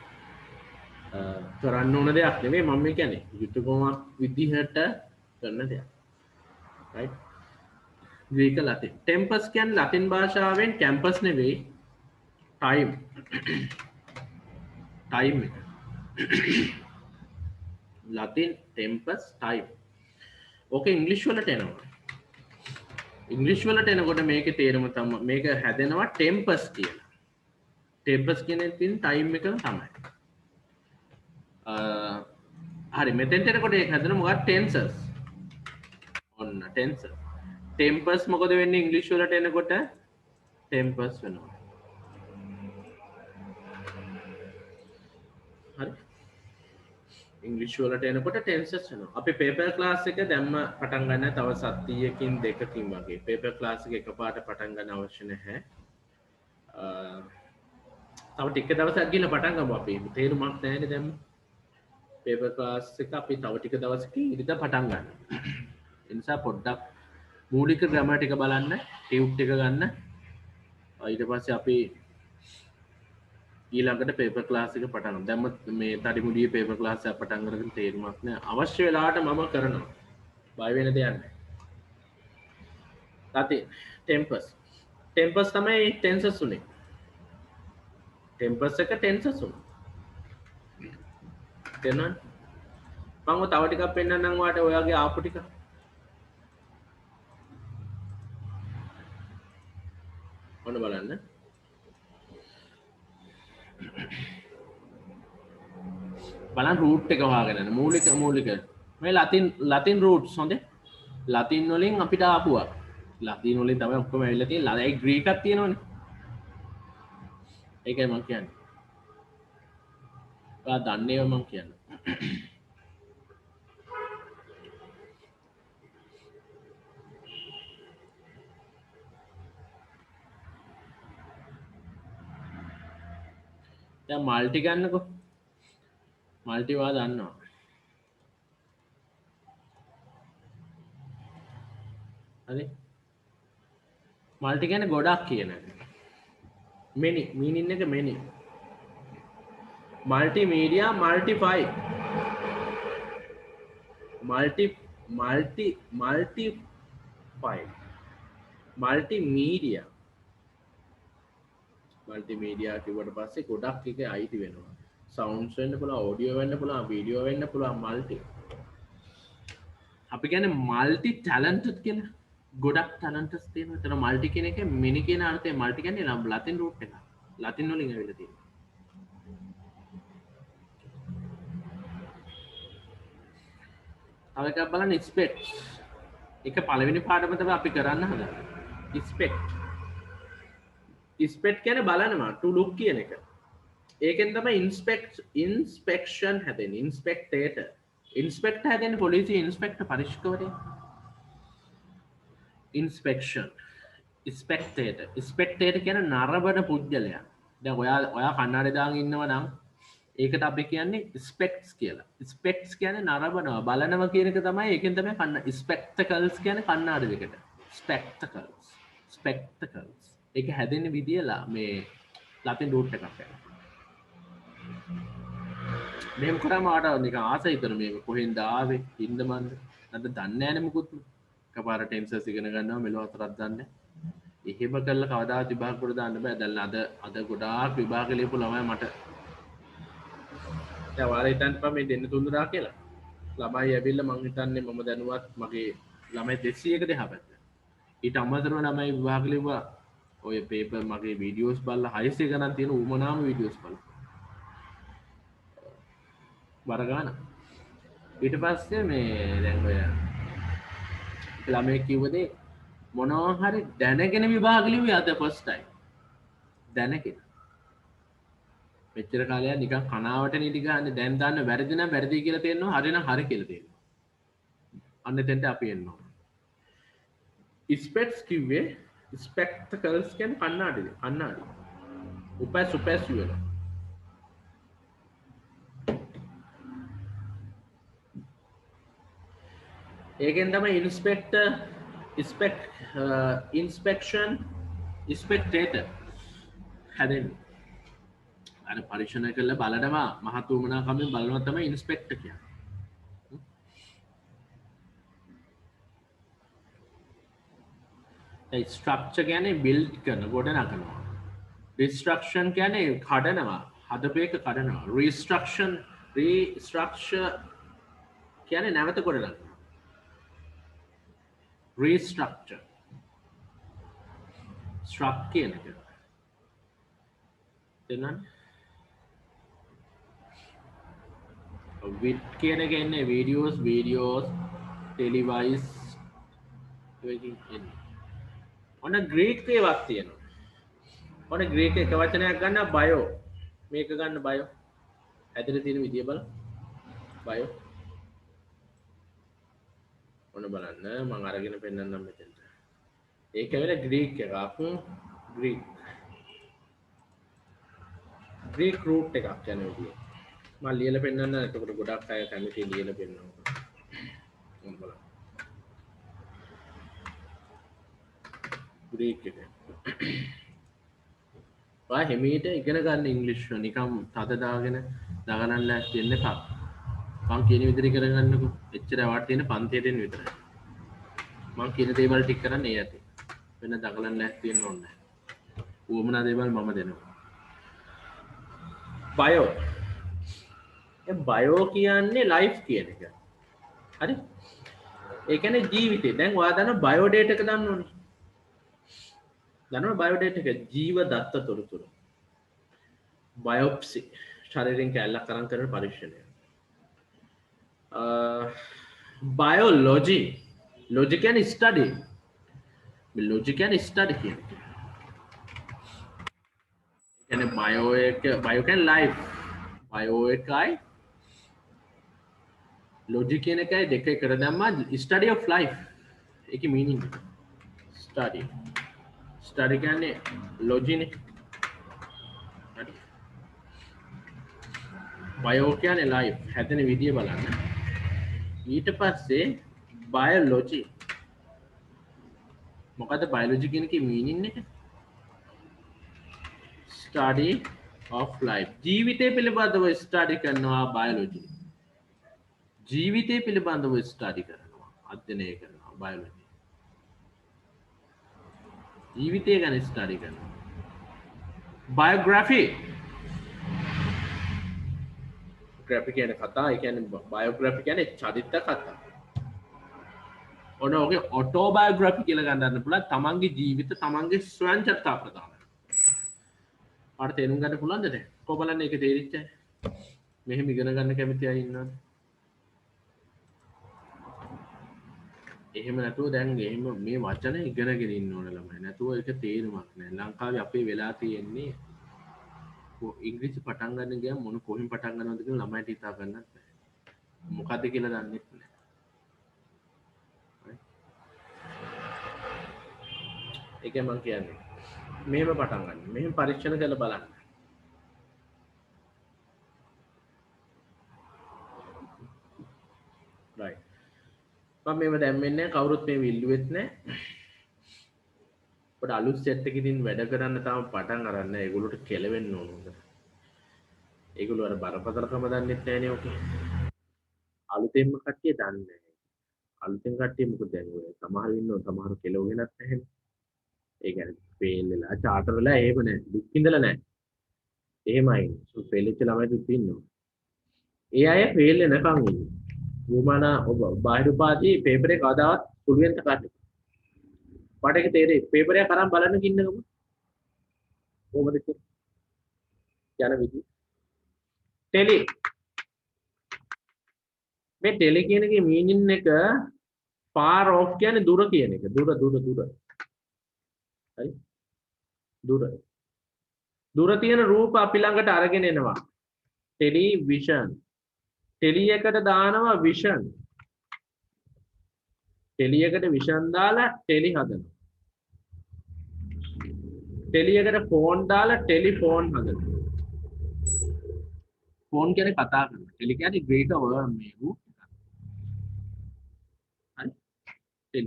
කරන්න ඕන දෙයක් නෙමෙයි මම කියන්නේ යුතුයකමක් විදිහට කරන දෙයක්. right? ග්‍රීක ලතින් ටෙම්පස් කියන්නේ ලතින් භාෂාවෙන් කැම්පස් නෙවෙයි ටයිම් ටයිම් එක ලතින් ටෙම්පස් ටයිම් ඕක ඉංග්‍රීසි වලට එනවා ඉංග්‍රීසි වලට එනකොට මේකේ තේරුම තමයි මේක හැදෙනවා ටෙම්පස් කියලා ටෙම්පස් කියන එකෙන් ටයිම් එක තමයි හරි මෙතෙන්ට එනකොට ඒක හැදෙනවා මොකක්ද ටෙන්සර්ස් ඔන්න ටෙන්සර් ටෙම්පස් මොකද වෙන්නේ ඉංග්‍රීසි වලට එනකොට ටෙම්පස් වෙනවා හරි ඉංග්‍රීසි වලට එනකොට ටෙන්සර්ස් වෙනවා අපි පේපර් ක්ලාස් එක දැම්ම පටන් ගන්න තව සතියකින් දෙකකින් වගේ පේපර් ක්ලාස් එක එකපාරට පටන් ගන්න අවශ්‍ය නැහැ තව ටික දවසක් ගිහලා පටන් ගමු අපි තේරුමක් නැහැනේ දැම්ම පේපර් ක්ලාස් එක අපි තව ටික දවසකින් ඉරිදා පටන් ගන්න ඒ නිසා පොඩ්ඩක් මූලික ග්‍රැමර් ටික බලන්න ටියුබ් ටික ගන්න ඊට පස්සේ අපි ඊළඟට පේපර් ක්ලාස් එක පටන් ගමු දැන් මේ තඩිමුඩියේ පේපර් ක්ලාස් එක පටන් ගන්න තේරුමක් නැහැ අවශ්‍ය වෙලාවට මම කරනවා බය වෙන දෙයක් නැහැ තාති ටෙම්පස් තමයි ටෙන්සස් උනේ ටෙම්පස් එක ටෙන්සස් උනේ තේරෙනවද මම තව ටිකක් පෙන්නන්නම් ඔයාලට ඔයාගේ ආපු ටික ඔන්න බලන්න බලන්න රූට් එක හොයාගෙන යන්න මූලික මේ ලතින් රූට්ස් හොඳේ ලතින් වලින් අපිට ආපුවා ලතින් වලින් තමයි ඔක්කොම ඇවිල්ලා තියෙන්නේ ඒ ග්‍රීකක් තියෙනවනේ ඒකයි මම කියන්නේ ඔයා දන්නේව මම කියන්නේ දැන් මල්ටි ගන්නකෝ මල්ටි වා දන්නවා හරි මල්ටි කියන්නේ ගොඩක් කියන එක මෙනි මීනින් එක මෙනි මල්ටිමීඩියා මල්ටිෆයි මල්ටිමීඩියා මල්ටිමීඩියා කිව්වට පස්සේ ගොඩක් එක අයිති වෙනවා සවුන්ඩ්ස් වෙන්න පුළුවන් ඔඩියෝ වෙන්න පුළුවන් වීඩියෝ වෙන්න පුළුවන් මල්ටි අපි කියන්නේ මල්ටි ටැලන්ටඩ් කියලා ගොඩක් ටැලන්ට්ස් තියෙනවා එතන මල්ටි කියන එක මිනි කියන අර්ථය මල්ටි කියන්නේ ලතින් රූට් එක ලතින් වලින් ඇවිල්ලා තියෙනවා තව එකක් බලන්න ඉස්පෙක්ට් එක පළවෙනි පාඩම තමයි අපි කරන්න හදන්නේ ඉස්පෙක්ට් කියන්නේ බලනවා to look කියන එක ඒකෙන් තමයි ඉන්ස්පෙක්ෂන් හැදෙන්නේ ඉන්ස්පෙක්ටර් හැදෙන්නේ පොලිසිය ඉන්ස්පෙක්ටර් පරීක්ෂකවරයා ඉන්ස්පෙක්ටර් කියන්නේ නරඹන පුද්ගලයා දැන් ඔයා කන්නාඩි දාගෙන ඉන්නවා නම් ඒකට අපි කියන්නේ ස්පෙක්ට්ස් කියලා ස්පෙක්ට්ස් කියන්නේ නරඹනවා බලනවා කියන එක තමයි ඒකෙන් තමයි ස්පෙක්ටකල්ස් කියන්නේ කන්නාඩි දෙකට ස්පෙක්ටකල්ස් ඒක හැදෙන විදියලා මේ ලතින් රූට් එකක් යනවා. මෙහෙම කරාම ආට නිකන් ආස හිතන මේ කොහෙන්ද ආවේ ඉන්න මන්ද අද දන්නේ නැහැ නේ මුකුත් එකපාරට ටෙන්සර්ස් ඉගෙන ගන්නවා මෙලොව අතරක් දන්නේ එහෙම කරලා කවදාවත් විභාග කොට දාන්න බෑ දැන් අද ගොඩාක් විභාග ලියපු ළමයි මට දැන් වාරේ හිතන්න බෑ මේ දෙන්න තුන්දරා කියලා ළමයි ඇවිල්ලා මං හිතන්නේ මම දැනුවත් මගේ ළමයි 200ක දෙහා පැත්ත ඊට අමතරව ළමයි විභාග ලිව්වා ඔය පේපර් මගේ වීඩියෝස් බලලා 600 ගණන් තියෙන උමනාම වීඩියෝස් බලලා බරගාන ඊට පස්සේ මේ දැන් ඔය ළමයි කිව්වදේ මොනවා හරි දැනගෙන විභාග ලිව්වේ අද ෆස්ට් ටයිම් දැනගෙන මෙච්චර කාලයක් නිකන් කනාවට නීති ගන්න දැන් දාන්න වැරදි නම් වැරදි කියලා තේරෙනවා හරි නම් හරි කියලා තේරෙනවා අන්න එතෙන්ට අපි එන්න ඕන ස්පෙක්ට්ස් කිව්වේ ස්පෙක්ටකල්ස් කියන්නේ කණ්ණාඩි උපැස් වෙනවා ඒකෙන් තමයි ඉන්ස්පෙක්ෂන් ස්පෙක්ටේටර් හැදෙන්නේ අර පරීක්ෂණ කරලා බලනවා මහත් උමනාකමින් බලනවා තමයි ඉන්ස්පෙක්ටර් කියන්නේ ඒ ස්ට්‍රක්චර් කියන්නේ බිල්ඩ් කරන ගොඩ නගනවා රිස්ට්‍රක්ෂන් කියන්නේ කඩනවා හදපේක කඩනවා රීස්ට්‍රක්චර් කියන්නේ නැවත ගොඩ නගනවා restructure struct කියන එක තේරුණාද with කියන එක එන්නේ videos televise එකකින් එන්නේ ඔන්න greek ඒවත් තියෙනවා ඔන්න greek එක වචනයක් ගන්න bio මේක ගන්න bio ඇතුලේ තියෙන විදිය බලන්න bio ඔන්න බලන්න මම අරගෙන පෙන්නන්නම් මෙතෙන්ට. ඒක වෙන ග්‍රීක් එකක්. ග්‍රීක් රූට් එකක් යන විදිය. මම ලියලා පෙන්නන්න එතකොට ගොඩක් අය කැමති ලියලා පෙන්නනවා. ඔන්න බලන්න. ග්‍රීක් එක. ඔයා හිමීට ඉගෙන ගන්න ඉංග්‍රීසි නිකම් තද දාගෙන දගනන්න ලෑස්ති වෙන්න එපා. මං කියන විදිහට කරගන්නකො එච්චර වට තියෙන පන්තියට එන්න විතරයි මං කියන දේවල් ටික කරන්න ඒ ඇති වෙන දඟලන්න නැති වෙන්න ඕනේ උවමනා දේවල් මම දෙනවා බයෝ බයෝ කියන්නේ ලයිෆ් කියන එක හරි ඒ කියන්නේ ජීවිතේ දැන් ඔයා දන්න බයෝ ඩේටා එක දන්න ඕනේ දන්නවද බයෝ ඩේටා එක ජීව දත්ත තොරතුරු බයොප්සි ශරීරයෙන් කැලලක් අරන් කරන පරීක්ෂණය biology logic and study logic and study කියන්නේ bio can life bio එකයි logic කියන එකයි දෙක එකට දැම්මා study of life ඒකේ meaning study කියන්නේ logic නේ bio කියන්නේ life හැදෙන විදිය බලන්න ඊට පස්සේ බයොලොජි මොකද බයොලොජි කියන එකේ මීනින් එක ස්ටඩි of life ජීවිතය පිළිබඳව ස්ටඩි කරනවා බයොලොජි ජීවිතය පිළිබඳව ස්ටඩි කරනවා අධ්‍යයනය කරනවා බයොලොජි ජීවිතය ගැන ස්ටඩි කරනවා බයෝග්‍රැෆි ග්‍රැෆි කියන කතා ඒ කියන්නේ බයෝග්‍රැෆි කියන්නේ චරිත කතා. ඔන්න ඔගේ ඔටෝබයෝග්‍රැෆි කියලා ගන්න පුළුවන් තමන්ගේ ජීවිත තමන්ගේ ස්වයං චරිත ප්‍රදාන. අර තේරුම් ගන්න පුළුවන්ද දැන්? කොහොම බලන්න ඒක තේරිච්ච අය. මෙහෙම ඉගෙන ගන්න කැමති අය ඉන්නවද? එහෙම නැතුව දැන් එහෙම මේ වචන ඉගෙනගෙන ඉන්න ඕන ළමයි. නැතුව ඒක තේරුමක් නෑ. ලංකාවේ අපේ වෙලා තියෙන්නේ ඉංග්‍රීසි පටන් ගන්න ගියාම මොන කොහෙන් පටන් ගන්නවද කියලා ළමයිට හිතා ගන්නත් බෑ. මොකද්ද කියලා දන්නේ නැහැ. ඒකයි මම කියන්නේ. මෙහෙම පටන් ගන්න. මෙහෙම පරීක්ෂණ කරලා බලන්න. right. මම මේව දැම්මෙන්නේ නැහැ. කවුරුත් මේව ඉල්ලුවෙත් නැහැ. ඔබට අලුත් සෙට් එකකින් වැඩ කරන්න තාම පටන් අරන් නැහැ. ඒගොල්ලොට කෙලවෙන්න ඕන හොඳ. ඒගොල්ලෝ අර බරපතලකම දන්නෙත් නැහනේ ඔකේ. අලුතෙන්ම කට්ටිය දන්නේ නැහැ. අලුතෙන් කට්ටිය මොකද දැන් ඔය සමහර ඉන්නවා සමහර කෙලවෙන්නත් නැහැ. ඒ කියන්නේ ෆේල් වෙලා චාටර් වෙලා එහෙම නැහැ. දුක් විඳලා නැහැ. එහෙමයි. ෆේල් වෙච්ච ළමයි දුක් විඳිනවා. ඒ අය ෆේල් වෙනකන් ඉන්නේ. වුමන ඔබ බාහිර උපාධි පේපර් එක කවදාවත් සුළුෙන් තකන්නේ. මට ඒක තේරෙයි. පේපර් එක අරන් බලන්න කින්නකම. කොහොමද යන විදිහ. ටෙලි මේ ටෙලි කියන එකේ මීනින් එක far off කියන්නේ දුර කියන එක. දුර. හරි? දුර තියෙන රූප අපි ළඟට අරගෙන එනවා. ටෙලිවිෂන්. ටෙලි එකට දානවා විෂන්. ටෙලි එකට විෂන් දාලා ටෙලි හදනවා. ටෙලි එකට ෆෝන් දාලා ටෙලිෆෝන් හදනවා. ෆෝන් කියන්නේ කතා කරනවා. ටෙලි කියන්නේ ග්‍රේටර් වර්ම් මේ රූප. හරි?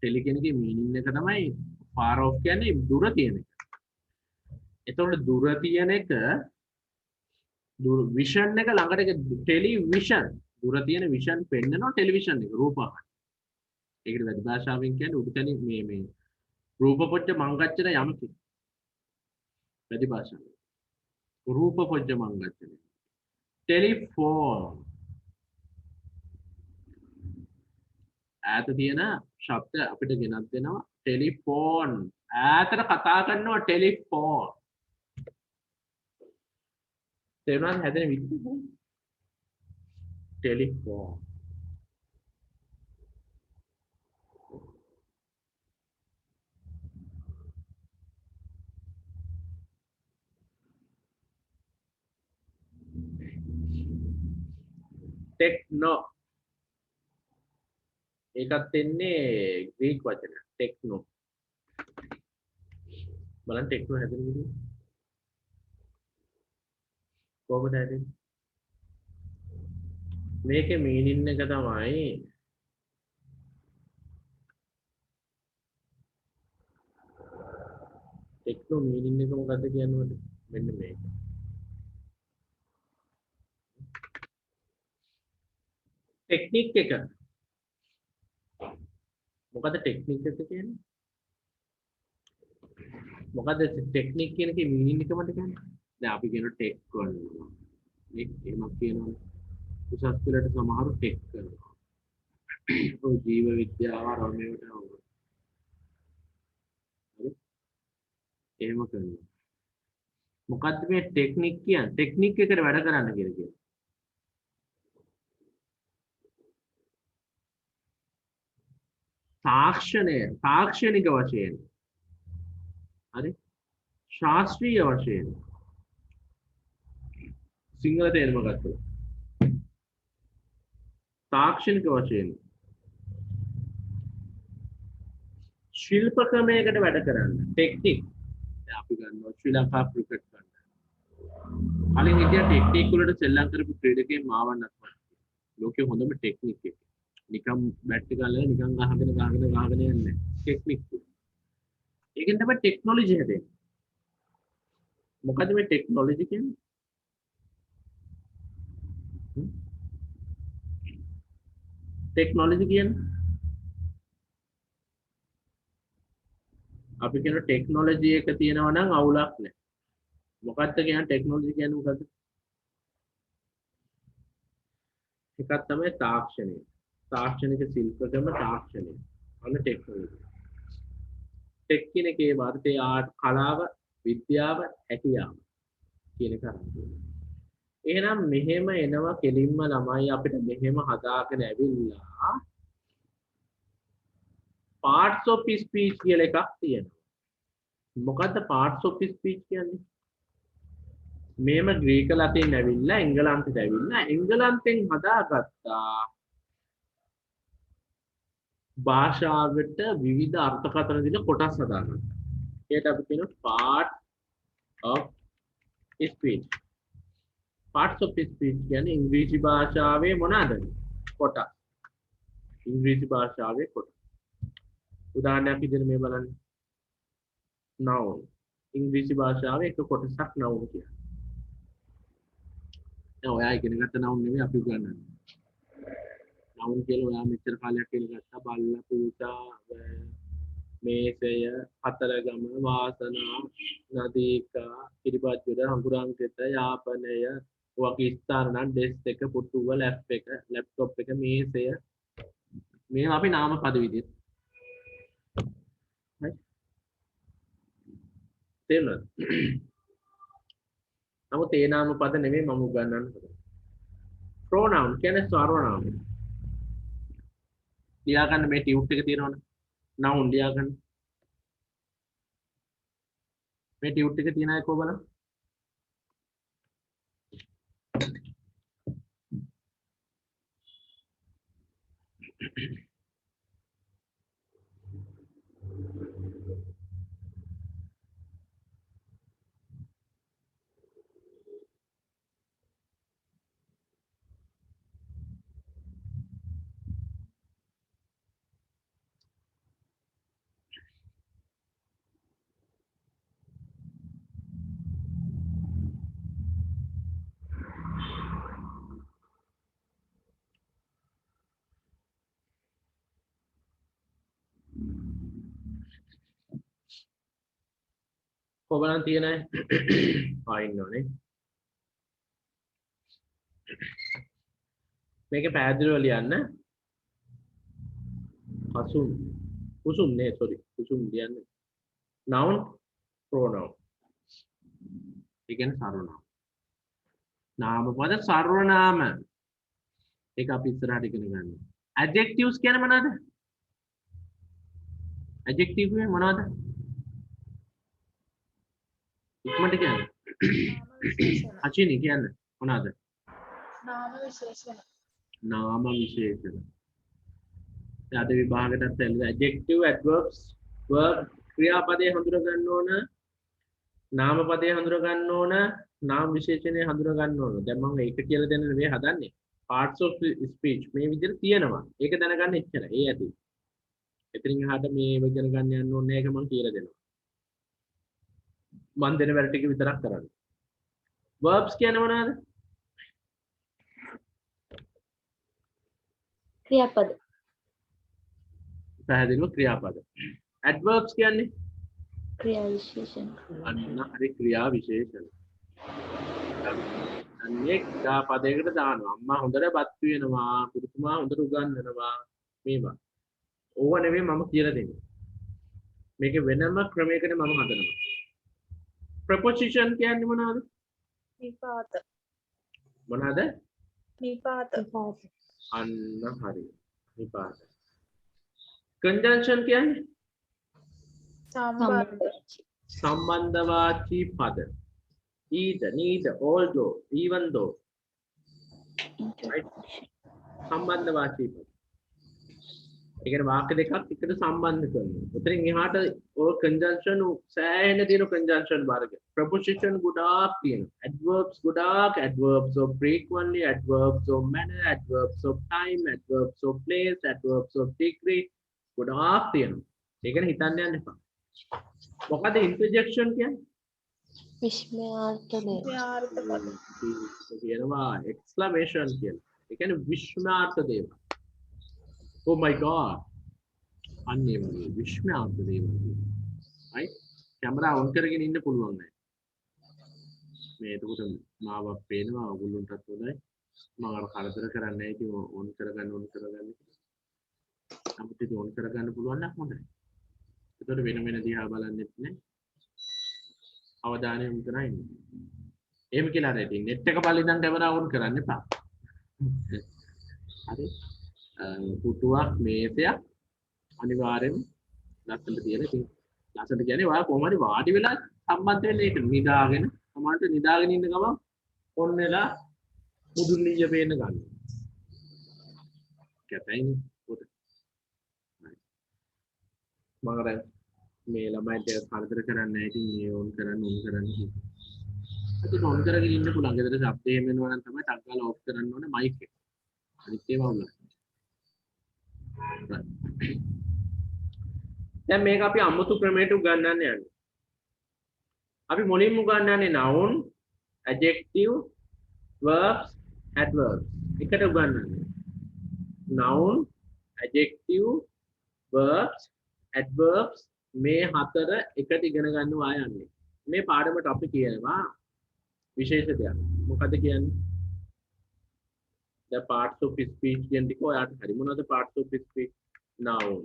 ටෙලි කියන එකේ මීනින් එක තමයි far off කියන්නේ දුර තියෙන එක. එතකොට දුර තියෙන එක විෂන් එක ළඟට ටෙලිවිෂන් දුර තියෙන විෂන් පෙන්නනවා ටෙලිවිෂන් එක රූපවාහිනිය. ඒකට වැඩි භාෂාවෙන් කියන්නේ උඩුතැනින් මේ රූපපොච්ච මංගච්ඡන යමකි. වැඩි භාෂාවෙන්. රූපපොච්ච මංගච්ඡන. ටෙලිෆෝන්. ඈත තියෙන ශබ්ද අපිට ගෙනත් දෙනවා ටෙලිෆෝන්. ඈතට කතා කරනවා ටෙලිෆෝන්. තේරුණාද හැදෙන විදිහ? ටෙලිෆෝන්. ටෙක්නෝ. ඒකත් එන්නේ ග්‍රීක වචන. ටෙක්නෝ. බලන්න ටෙක්නෝ හැදෙන විදිහ. කොහොමද හැදෙන්නේ? මේකේ මීනින් එක තමයි ටෙක්නෝ මීනින් එක මොකද්ද කියනවද? මෙන්න මේක. ටෙක්නික් එක. මොකද්ද ටෙක්නික් එක කියන්නේ? මොකද්ද ටෙක්නික් කියන එකේ මීනින් එක මට කියන්නේ? දැන් අපි කියන ටෙක් කරනවා. මේ එහෙමක් කියනවා. උසස් පෙළට සමහරු ටෙක් කරනවා. ඔය ජීව විද්‍යාව රමේවට හරි. එහෙම කරනවා. මොකද්ද මේ ටෙක්නික් කියන්නේ? ටෙක්නික් එකට වැඩ කරන්න කියලා කියනවා. තාක්ෂණික වශයෙන්. හරි? ශාස්ත්‍රීය වශයෙන්. සිංහල තේරුම ගත්තොත් තාක්ෂණික වශයෙන් ශිල්ප ක්‍රමයකට වැඩ කරන්න ටෙක්නික්. දැන් අපි ගන්නවා ශ්‍රී ලංකා ක්‍රිකට් ගන්න. කලින් හිටිය ටෙක්නික් වලට සෙල්ලම් කරපු ක්‍රීඩකයන් මාවන්නත් වගේ. ලෝකේ හොඳම ටෙක්නික් එක. නිකම් බැට් එක ගාලා නිකන් ගහගෙන යන්නේ ටෙක්නික්. ඒකෙන් තමයි ටෙක්නොලොජි හැදෙන්නේ. මොකද මේ ටෙක්නොලොජි කියන්නේ? ටෙක්නොලොජි කියන්නේ අපි කියන ටෙක්නොලොජි එක තියෙනවා නම් අවුලක් නැහැ. මොකක්ද කියන්නේ ටෙක්නොලොජි කියන්නේ මොකද්ද? එකක් තමයි තාක්ෂණය. තාක්ෂණික ශිල්පකම තාක්ෂණය. අන්න ටෙක්නොලොජි. ටෙක් කියන එකේ වාර්තේ ආර්ට් කලාව, විද්‍යාව, හැකියාව කියන එක අරගෙන. එහෙනම් මෙහෙම එනවා කෙලින්ම ළමයි අපිට මෙහෙම හදාගෙන ඇවිල්ලා parts of speech කියලා එකක් තියෙනවා. මොකද්ද parts of speech කියන්නේ? මේම ග්‍රීක ලතින් ඇවිල්ලා එංගලන්තෙට ඇවිල්ලා එංගලන්තෙන් හදාගත්තා භාෂාවට විවිධ අර්ථකථන දෙන කොටස් හදාගන්නවා. ඒකට අපි කියනවා part of speech. parts of speech කියන්නේ ඉංග්‍රීසි භාෂාවේ මොනවාද? කොටස්. ඉංග්‍රීසි භාෂාවේ කොටස්. උදාහරණයක් විදිහට මේ බලන්න. noun ඉංග්‍රීසි භාෂාවේ එක කොටසක් noun කියන්නේ. දැන් ඔයා ඉගෙන ගත්ත noun නෙමෙයි අපි උගන්වන්නේ. noun කියලා ඔයා මෙච්චර කාලයක් ඉගෙන ගත්තා බල්ලා පූසා මේසය අතරගම වාසනා නදීකා කිරිබත්ගොඩ හඟුරාන්විත යාපනය වගේ ස්ථාන නම් ඩෙස්ක් එක පුටුව ලැප්ටොප් එක මේසය මේවා අපි නාම පද විදිහට තේරුණාද? නමුත් ඒ නාම පද නෙමෙයි මම උගන්වන්න හදන්නේ. pronoun කියන්නේ සර්වනාම. ලියා ගන්න මේ ටියුට් එක තියෙනවනේ. noun ලියා ගන්න. මේ ටියුට් එක තියෙන අය කො බලන්න. කොබලන් තියෙන අය ආයින්නෝනේ. මේක පැහැදිලිව ලියන්න. කුසුම් නේ sorry කුසුම් ලියන්න. noun pronoun. ඒ කියන්නේ සර්වනාම. නාමපද සර්වනාම. ඒක අපි ඉස්සරහට ඉගෙන ගන්න. adjectives කියන්නේ මොනවද? adjective කියන්නේ මොනවද? ඉක්මනට කියන්නේ. අචිනි කියන්නේ මොනවද? නාම විශේෂණ. නාම විශේෂණ. අද විභාගයටත් ඇවිල්ලා adjective adverbs verb ක්‍රියාපදයේ හඳුනා ගන්න ඕන නාම පදයේ හඳුනා ගන්න ඕන නාම විශේෂණේ හඳුනා ගන්න ඕන. දැන් මම ඒක කියලා දෙන්න නෙවෙයි හදන්නේ. parts of speech මේ විදිහට තියෙනවා. ඒක දැනගන්න එච්චරයි. ඒ ඇති. එතනින් එහාට මේ ඉගෙන ගන්න යන්න ඕනේ ඒක මම කියලා දෙනවා. මන් දෙන වැඩ ටික විතරක් කරන්න. verbs කියන්නේ මොනවද? ක්‍රියාපද. පැහැදිලිව ක්‍රියාපද. adverbs කියන්නේ ක්‍රියා විශේෂණ. අන්න හරි ක්‍රියා විශේෂණ. අන්නේ ක්‍රියාපදයකට දානවා. අම්මා හොඳට බත් වෙනවා, පුරුතුමා හොඳට උගන්වනවා මේවා. ඕව නෙවෙයි මම කියලා දෙන්නේ. මේක වෙනම ක්‍රමයකට මම හදනවා. preposition කියන්නේ මොනවද? නිපාත. මොනවද? නිපාත. අන්න හරි. නිපාත. conjunction කියන්නේ සම්බන්ධවාචී පද. either, neither, although, even though. right? සම්බන්ධවාචී පද. ඒ කියන්නේ වාක්‍ය දෙකක් එකට සම්බන්ධ කරනවා. උතරින් එහාට ඔය conjunction සෑහෙන තියෙන conjunction වර්ග. preposition ගොඩාක් තියෙනවා. adverbs ගොඩාක් adverbs of frequently, adverbs of manner, adverbs of time, adverbs of place, adverbs of degree ගොඩාක් තියෙනවා. ඒක නේ හිතන්න යන්න එපා. මොකද interjection කියන්නේ? විස්මයාර්ථ දේව. කියනවා exclamation කියලා. ඒ කියන්නේ විස්මයාර්ථ දේව. Oh my god. අන්නේ වගේ විස්මයාර්ථ දේව. right? කැමරා ඔන් කරගෙන ඉන්න පුළුවන් නෑ. මේ එතකොට මාව පේනවා ඔයගොල්ලන්ටත් හොඳයි. මම අර කරදර කරන්නේ නැහැ ඉතින් ඔන් කරගන්න. අපිට ඒක ඔන් කරගන්න පුළුවන් නම් හොඳයි. එතකොට වෙන දිහා බලන්නෙත් නෑ. අවධානය යොමු කරලා ඉන්න. එහෙම කියලා හරි ඉතින් net එක බලලා ඉඳන් කැමරා ඔන් කරන්න එපා. හරි. පුටුවක් මේසයක් අනිවාර්යෙන් ලස්සනට තියෙන. ඉතින් ලස්සනට කියන්නේ ඔයා කොහොම හරි වාඩි වෙලා සම්බන්ධ වෙන්න ඒක නිදාගෙන සමහරට නිදාගෙන ඉන්න ගමන් ඔන් වෙලා මුදුන්ලිය පේන්න ගන්න. කැතයිනේ පොත. මම මේ ළමයින්ට කරදර කරන්නේ නැහැ. ඉතින් මේ ඔන් කරන්න. ඒක ඔන් කරගෙන ඉන්න පුළුවන්. ගෙදර ශබ්දය එන්න වෙනවා නම් තමයි ටක් ගාලා ඔෆ් කරන්න ඕනේ මයික් එක. අනිත් ඒවා උනා. දැන් මේක අපි අමුතු ක්‍රමයට උගන්වන්න යන්නේ. අපි මුලින්ම උගන්වන්නේ noun, adjective, verbs, adverbs. එකට උගන්වන්නේ. noun, adjective, verbs, adverbs මේ හතර එකට ඉගෙන ගන්නවා යන්නේ. මේ පාඩමට අපි කියනවා විශේෂ දෙයක්. මොකද කියන්නේ? the parts of speech කියන ටික ඔයාලට හරි මොනවද parts of speech? noun,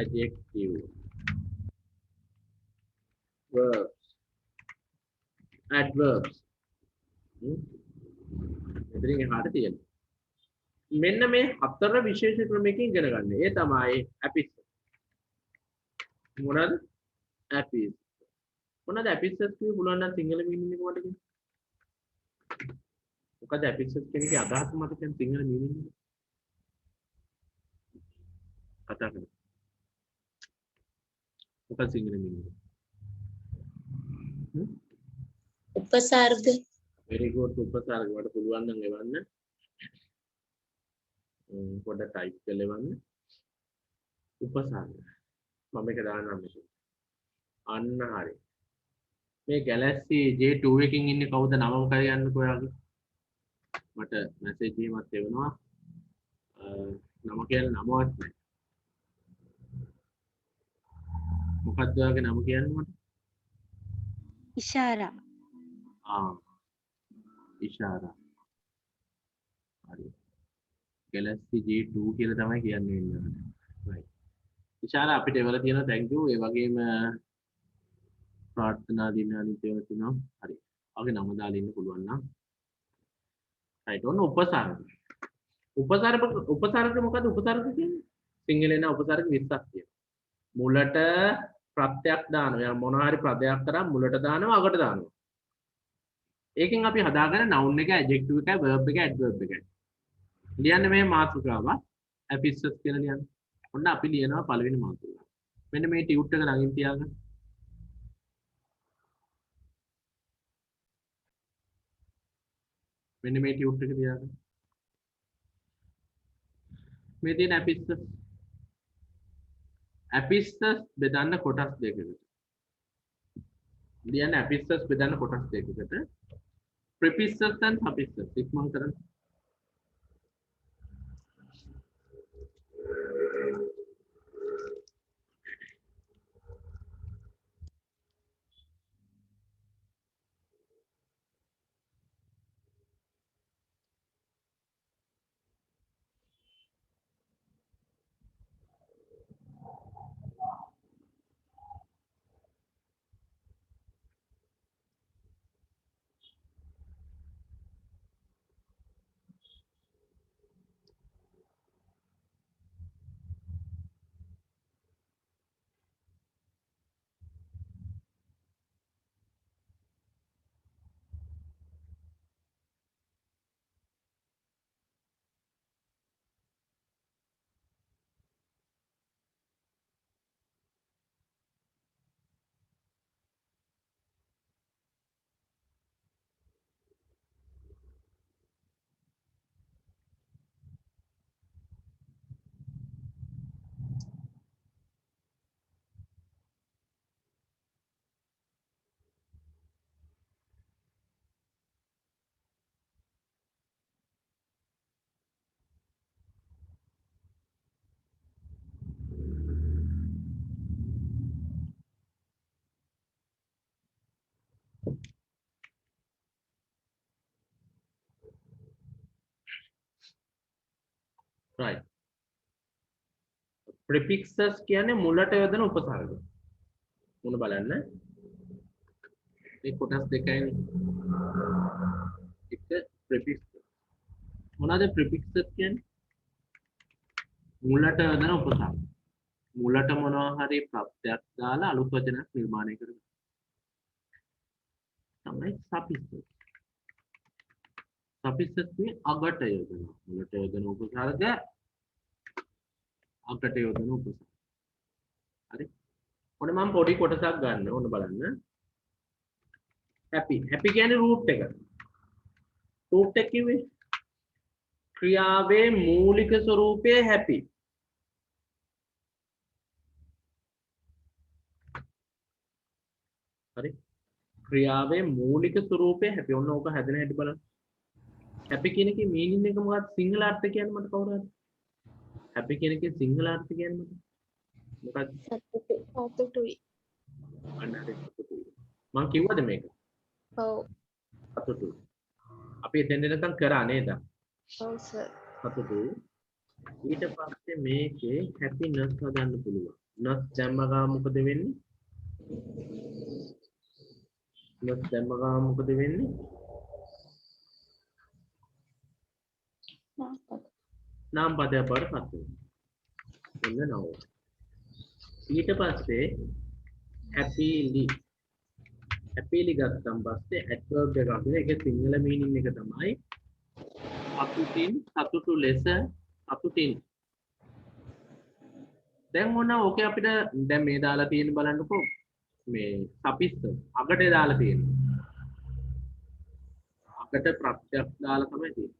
adjective, verbs, adverbs. මෙතනින් එහාට තියෙනවා. මෙන්න මේ හතර විශේෂ ක්‍රමයකින් ඉගෙන ගන්න. ඒ තමයි apis. මොනවාද? apis. මොනවාද apis කියන්න පුළුවන් නම් සිංහල මීනින් එක මට කියන්න. මොකද apis කියන එකේ අදහස මට කියන්න සිංහල මීනින් එක. කතා කරමු. මොකක්ද සිංහල මීනින් එක? උපසර්ග. very good උපසර්ග වලට පුළුවන් නම් එවන්න. පොඩ ටයිප් කරලා එවන්න. උපසර්ග. මම මේක දාන්නම් මෙතන. අන්න හරි. මේ Galaxy J2 එකකින් ඉන්නේ කවුද නම මොකද කියන්නකෝ ඔයාගේ? මට මැසේජ් එකක් එවනවා. නම කියන්නේ නමවත් නැහැ. මොකක්ද ඔයාගේ නම කියන්නේ මට? ඉෂාරා. ඉෂාරා. හරි. Galaxy J2 කියලා තමයි කියන්නේ ඉන්නේ. right. ඉෂාරා අපිට එවලා තියෙනවා thank you. ඒ වගේම ප්‍රාර්ථනා දින අනිත් ඒවා තියෙනවා. හරි. ඔයාගේ නම දාලා ඉන්න පුළුවන් නම්. right. ඔන්න උපසර්ග. උපසර්ග මොකද්ද උපසර්ග කියන්නේ? සිංහලෙන් උපසර්ග 20ක් තියෙනවා. මුලට ප්‍රත්‍යක් දානවා. යා මොනවා හරි පදයක් කරා මුලට දානවා අගට දානවා. ඒකෙන් අපි හදාගන්න noun එක, adjective එක, verb එක, adverb එක. ලියන්න මේ මාතෘකාව apis කියලා ලියන්න. ඔන්න අපි ලියනවා පළවෙනි මාතෘකාව. මෙන්න මේ ටියුට් එක ළඟින් තියාගන්න. මෙන්න මේ ටියුට් එක තියාගන්න. මේ තියෙන apis. apis බෙදන්න කොටස් දෙකකට. ලියන්න apis බෙදන්න කොටස් දෙකකට. prepositions and suffixes. ඉක්මන් කරන්න. right. prefixes කියන්නේ මුලට යොදන උපසර්ග. මොන බලන්න. මේ කොටස් දෙකයිනේ. එක prefix. මොනවාද prefixes කියන්නේ? මුලට යොදන උපසර්ග. මුලට මොනවා හරි ප්‍රත්‍යක් දාලා අලුත් වචනයක් නිර්මාණය කරගන්න. තමයි suffixes. suffixes කියන්නේ අගට යොදන. මුලට යොදන උපසර්ග අගට යොදන උපසර්ග. හරි. ඔන්න මම පොඩි කොටසක් ගන්න ඕන බලන්න. happy. happy කියන්නේ root එක. root එක කිව්වේ ක්‍රියාවේ මූලික ස්වરૂපය happy. හරි ක්‍රියාවේ මූලික ස්වරූපය හැපි ඔන්න ඕක හැදෙන හැටි බලන්න හැපි කියන එකේ මීනින් එක මොකක්ද සිංහල අර්ථය කියන්නේ මට කවුරු හරි හැපි කියන එකේ සිංහල අර්ථය කියන්නේ මොකක්ද සතුටුයි. අන්න හරි සතුටුයි මං කිව්වද මේක ඔව්. සතුටුයි අපි එතෙන් දෙනකම් කරා නේද ඔව් සර්. සතුටුයි ඊට පස්සේ මේකේ හැපිනස් හදන්න පුළුවන් නස් දැම්ම ගාම මොකද වෙන්නේ නස් දැම්ම ගාම මොකද වෙන්නේ නාම පදයක් බවට පත් වෙනවා ඔන්න නව ඊට පස්සේ හැපිලි හැපිලි ගත්තන් පස්සේ ඇඩ්වර්බ් එක අපිට ඒකේ සිංහල මීනින් එක තමයි සතුටින් සතුටු ලෙස සතුටින් දැන් මොන ඕකේ අපිට දැන් මේ දාලා තියෙන බලන්නකෝ මේ සපිස්ස අගට දාලා තියෙනවා අගට ප්‍රත්‍යක් දාලා තමයි තියෙන්නේ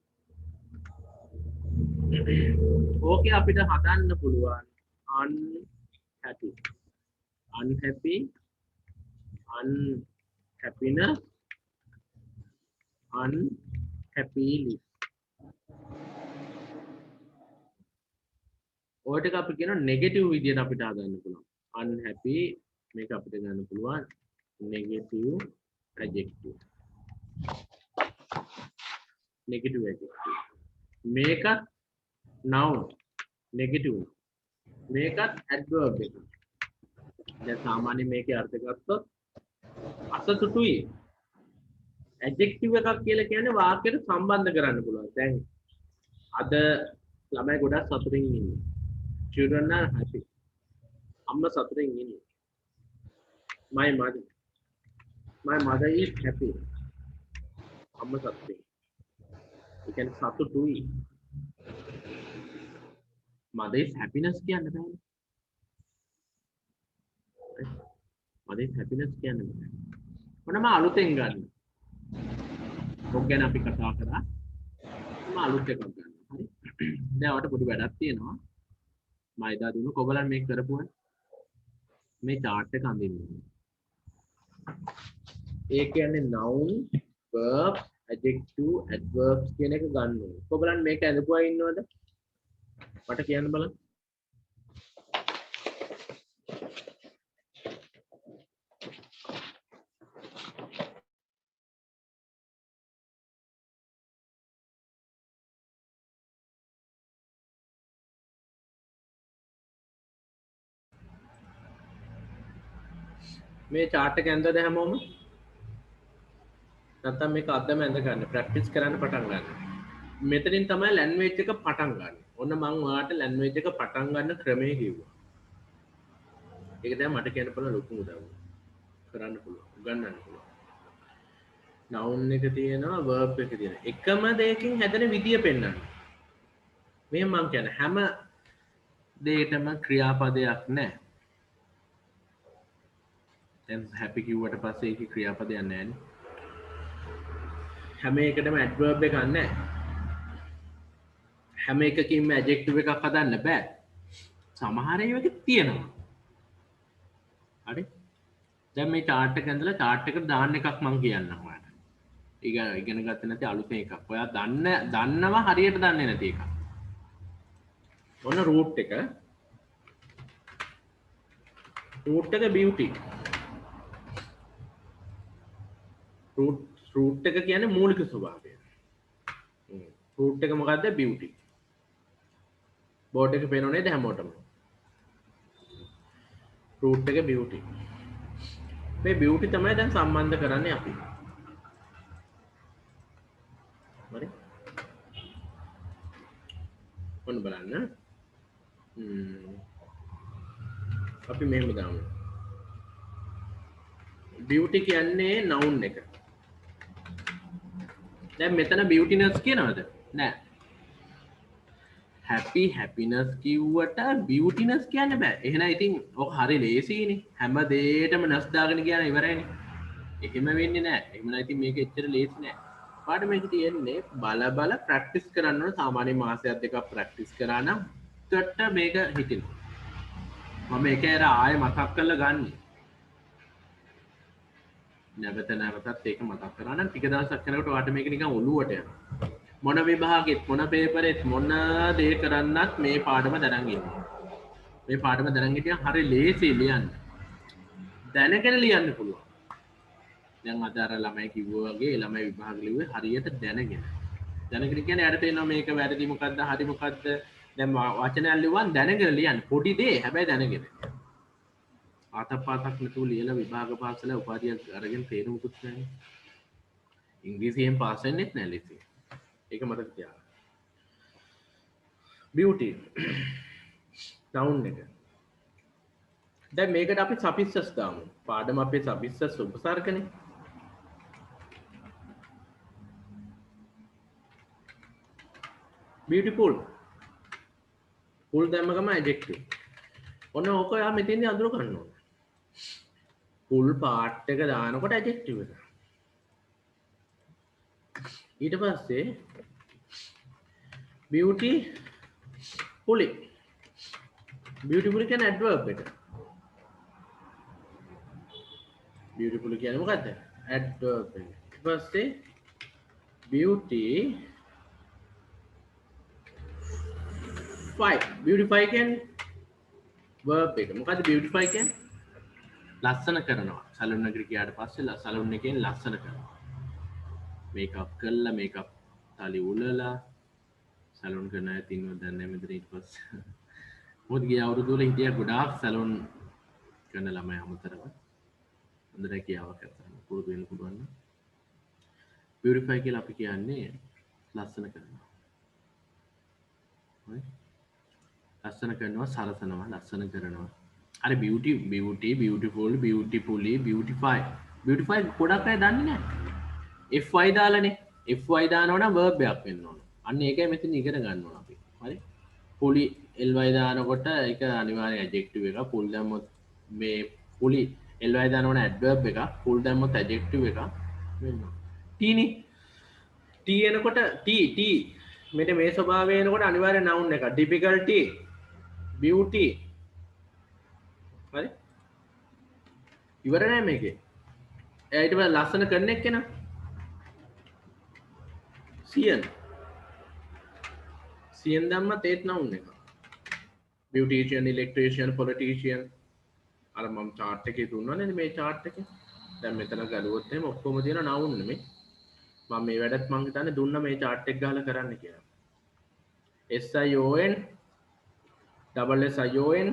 ඕකේ අපිට හදන්න පුළුවන් unhappy unhappy unhappiness unhappily ඔය ටික අපි කියන නෙගටිව් විදියට අපිට හදන්න පුළුවන් unhappy මේක අපිට ගන්න පුළුවන් negative adjective negative adjective මේකත් noun negative මේකත් adverb එක දැන් සාමාන්‍ය මේකේ අර්ථ ගත්තොත් අසතුටුයි adjective එකක් කියලා කියන්නේ වාක්‍යයට සම්බන්ධ කරන්න පුළුවන් දැන් අද ළමයි ගොඩක් සතුටින් ඉන්නේ children are happy අම්මා සතුටින් ඉන්නේ my mother is happy අම්මා සතුටින් ඒ කියන්නේ සතුටුයි mother is happiness කියන්න බෑ mother is happiness කියන්න බෑ මොනම අලුතෙන් ගන්න ඔක් ගැන අපි කතා කරා මම අලුත් එකක් ගන්න හරි දැන් ඔයාලට පොඩි වැඩක් තියෙනවා මම එදා දුන්නු කොබලන් මේක කරපුවා මේ chart එක අඳින්න ඒ කියන්නේ noun verb adjective adverbs කියන එක ගන්න ඕනේ කොබලන් මේක ඇඳපුවා ඉන්නවද මට කියන්න බලන්න මේ chart එක ඇඳද හැමෝම නැත්නම් මේක අදම ඇඳ ගන්න ප්‍රැක්ටිස් කරන්න පටන් ගන්න. මෙතනින් තමයි ලැන්ග්වේජ් එක පටන් ගන්න. ඔන්න මම ඔයාලට ලැන්ග්වේජ් එක පටන් ගන්න ක්‍රමය කිව්වා. ඒක දැන් මට කියන්න පුළුවන් ලොකු උදව්වක්. කරන්න පුළුවන්. උගන්වන්න පුළුවන්. noun එක තියෙනවා verb එක තියෙනවා. එකම දෙයකින් හැදෙන විදිය පෙන්වන්න. මේ මම කියන්නේ හැම දෙයකම ක්‍රියාපදයක් නැහැ. දැන් happy කිව්වට පස්සේ ඒකේ ක්‍රියාපදයක් නැහැ නේ. හැම එකටම adverb එකක් නැහැ. හැම එකකින්ම adjective එකක් හදන්න බෑ. සමහර ඒවාක තියෙනවා. හරි? දැන් මේ chart එක ඇඳලා chart එකට දාන්න එකක් මම කියන්නම් ඔයාලට. ඉගෙන ගත්තේ නැති අලුතෙන් එකක්. ඔයා දන්නවා හරියට දන්නේ නැති එකක්. ඔන්න root එක. root එක beauty. root එක කියන්නේ මූලික ස්වභාවය. root එක මොකද්ද? beauty. බෝඩ් එක පේනව නේද හැමෝටම? root එක beauty. මේ beauty තමයි දැන් සම්බන්ධ කරන්නේ අපි. හරි? ඔන්න බලන්න. අපි මෙහෙම දාමු. beauty කියන්නේ noun එක. දැන් මෙතන beautiness කියනවද? නෑ. happy happiness කිව්වට beautiness කියන්න බෑ. එහෙනම් ඉතින් ඔක හරි ලේසියිනේ. හැම දෙයකටම නස් දාගෙන කියන ඉවරයිනේ. එහෙම වෙන්නේ නෑ. එහෙම නම් ඉතින් මේක එච්චර ලේසි නෑ. පාඩ මේක තියෙන්නේ බල ප්‍රැක්ටිස් කරන්න ඕන. සාමාන්‍ය මාසයක් දෙකක් ප්‍රැක්ටිස් කරා නම් උඩට මේක හිටිනවා. මම ඒක ආයෙ මතක් කරලා ගන්න. නැවත නැවතත් ඒක මතක් කරා නම් ටික දවසක් යනකොට ඔයාට මේක නිකන් ඔළුවට යනවා. මොන විභාගෙත් මොන පේපරෙත් මොන දේ කරන්නත් මේ පාඩම දැනන් ඉන්නවා. මේ පාඩම දැනන් හිටියන් හරි ලේසි ලියන්න. දැනගෙන ලියන්න පුළුවන්. දැන් අද අර ළමයි කිව්වා වගේ ළමයි විභාග ලිව්වේ හරියට දැනගෙන. දැනගෙන කියන්නේ යාට තේරෙනවා මේක වැරදි මොකද්ද හරි මොකද්ද. දැන් වචනයක් ලියුවන් දැනගෙන ලියන්න. පොඩි දේ හැබැයි දැනගෙන. ආතප්පාතක් නැතුව ලියලා විභාග පාස් වෙලා උපාධියක් අරගෙන තේරුමුකුත් නැහැ. ඉංග්‍රීසියෙන් පාස් වෙන්නෙත් නැහැ ලිසි. ඒක මතක තියාගන්න. beauty noun එක. දැන් මේකට අපි සෆික්සස් දාමු. පාඩම අපේ සෆික්සස් උපසර්ගනේ. beautiful. full දැම්ම ගම adjective. ඔන්න ඕක යා මෙතෙන්දී අඳුර ගන්න ඕනේ. full part එක දානකොට adjective එක. ඊට පස්සේ beautifully කියන්නේ adverb එක. beautiful කියන්නේ මොකද්ද? adverb එක. ඊට පස්සේ beautify කියන්නේ verb එක. මොකද්ද beautify කියන්නේ? ලස්සන කරනවා. සැලුන් එකට ගියාට පස්සේ සැලුන් එකෙන් ලස්සන කරනවා. මේකප් කරලා මේකප් තලි උලලා සැලුන් කරන අය තින්නවා දැන් නැහැ මෙතන ඊට පස්සේ. මොකද ගිය අවුරුදු වල හිටියා ගොඩාක් සැලුන් කරන ළමයි අමතරව. හොඳ රැකියාවක් කරනවා. පුරුදු වෙන්න පුළුවන් නම්. beautify කියලා අපි කියන්නේ ලස්සන කරනවා. හරි? ලස්සන කරනවා සරසනවා ලස්සන කරනවා. අර beauty beautiful beautifully beautify ගොඩක් අය දන්නේ නැහැ. fy දාලානේ. fy දානවා නම් verb එකක් වෙන්න ඕන. අන්න ඒකයි මෙතන ඉගෙන ගන්න ඕන අපි. හරි? fully ly දානකොට ඒක අනිවාර්ය adjective එකක්. full දැම්මොත් මේ fully ly දානවන adverb එකක්. full දැම්මොත් adjective එකක් වෙන්න ඕන. t නේ. t එනකොට t මෙතන මේ ස්වභාවය එනකොට අනිවාර්ය noun එකක්. difficulty beauty හරි ඉවර නෑ මේකේ. ඊට පස්සේ ලස්සන කරන එක නේ සියන් දැම්මත් ඒත් noun එක. beautician electrician politician අර මම chart එකේ දුන්නානේ මේ chart එකේ. දැන් මෙතන ගලුවොත් එහෙම ඔක්කොම තියෙන noun නෙමෙයි. මම මේ වැඩත් මං හිතන්නේ දුන්නා මේ chart එක ගහලා කරන්න කියලා. SION double SION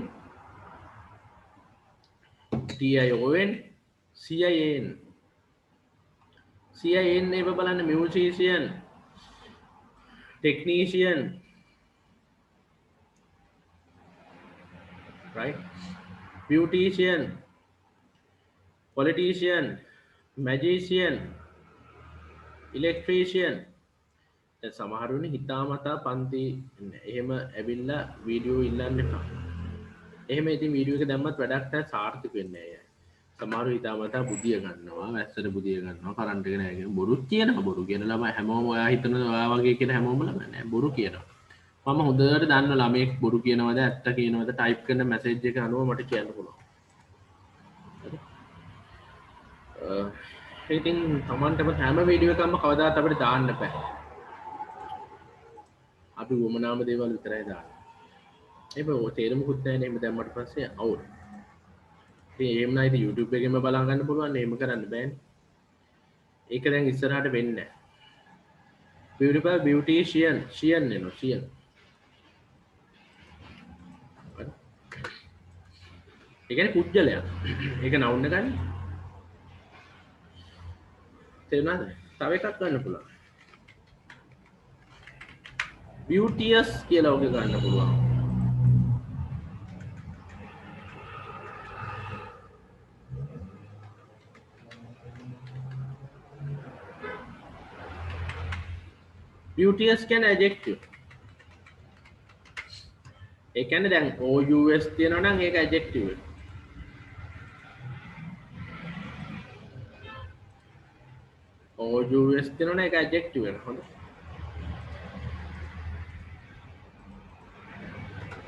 TION CIN නේ බලන්න musician technician right beautician politician magician electrician දැන් සමහරුනේ හිතාමතා පන්ති එහෙම ඇවිල්ලා වීඩියෝ ඉල්ලන්න එපා. එහෙම ඉතින් වීඩියෝ එක දැම්මත් වැඩක් නැහැ සාර්ථක වෙන්නේ නැහැ. සමහරු හිතාමතා බුදිය ගන්නවා, වැස්සට බුදිය ගන්නවා, කරන්ට් එක නැහැ කියන බොරුත් කියනවා. බොරු කියන ළමයි හැමෝම ඔයා හිතනවා ඔයා වගේ කියන හැමෝම ළමයි නෑ බොරු කියනවා. මම හොඳට දන්න ළමයෙක් බොරු කියනවද ඇත්ත කියනවද ටයිප් කරන මැසේජ් එක අනුව මට කියන්න පුළුවන්. හරි. ඉතින් Tamanටම හැම වීඩියෝ එකක්ම කවදාත් අපිට දාන්න බෑ. අපි වමනාම දේවල් විතරයි දාන්නේ. ඒක ඔය තේරුමුකුත් නැහැ නේ. එහෙම දැම්මට පස්සේ අවුල්. ඉතින් එහෙම නම් ඉතින් YouTube එකෙන්ම බලා ගන්න පුළුවන් නේ. එහෙම කරන්න බෑනේ. ඒක දැන් ඉස්සරහට වෙන්නේ නැහැ. beautiful beautician එනවා. ඒ කියන්නේ පුජ්‍යලයක්. ඒක noun එකනේ. තේරුණාද? තව එකක් ගන්න පුළුවන්. beauteous කියලා ඔක ගන්න පුළුවන්. beauteous කියන්නේ adjective. ඒ කියන්නේ දැන් OUS තියෙනවා නම් ඒක adjective එක. OUS තියෙනවා නම් ඒක adjective එක. හොඳයි.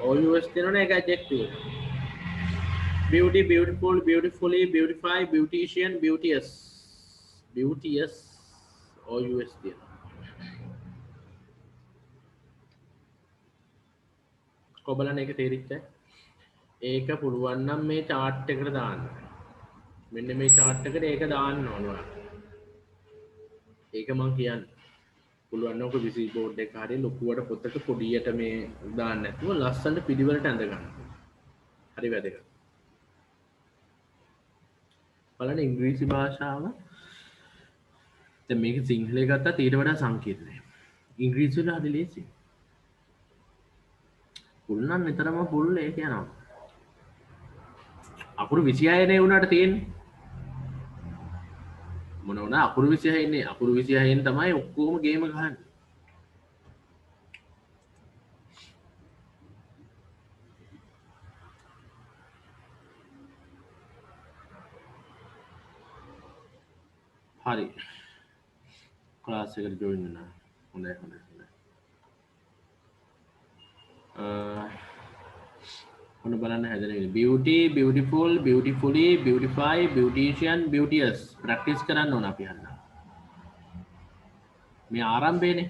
OUS තියෙනවා නම් ඒක adjective එක. beauty beautiful beautifully beautify beautician beauteous beauteous OUS තියෙනවා. කොබලන එක තේරිච්ච? ඒක පුළුවන් නම් මේ chart එකට දාන්න. මෙන්න මේ chart එකට ඒක දාන්න ඕන ඔයාලා. ඒක මම කියන්නේ. පුළුවන් නම් ඔක විසි බෝඩ් එක හරිය ලොකුවට පොතක පොඩියට මේ දාන්න නැතුව ලස්සනට පිළිවෙලට ඇඳ ගන්න. හරි වැදගත්. බලන්න ඉංග්‍රීසි භාෂාව දැන් මේක සිංහලේ ගත්තත් ඊට වඩා සංකීර්ණයි. ඉංග්‍රීසි වල හරි ලේසි. පුළු නම් නිතරම පුළු ඒක යනවා. අකුරු 26 නේ උනාට තියෙන්නේ. මොන වුණා අකුරු 26 ඉන්නේ. අකුරු 26න් තමයි ඔක්කොම ගේම ගහන්නේ. හරි. ක්ලාස් එකට ජොයින් වෙනවා. හොඳයි හොඳයි. ඔන්න බලන්න හැදෙන විදිහ. beauty, beautiful, beautifully, beautify, beautician, beauteous. Practice කරන්න ඕන අපි අන්න. මේ ආරම්භයනේ.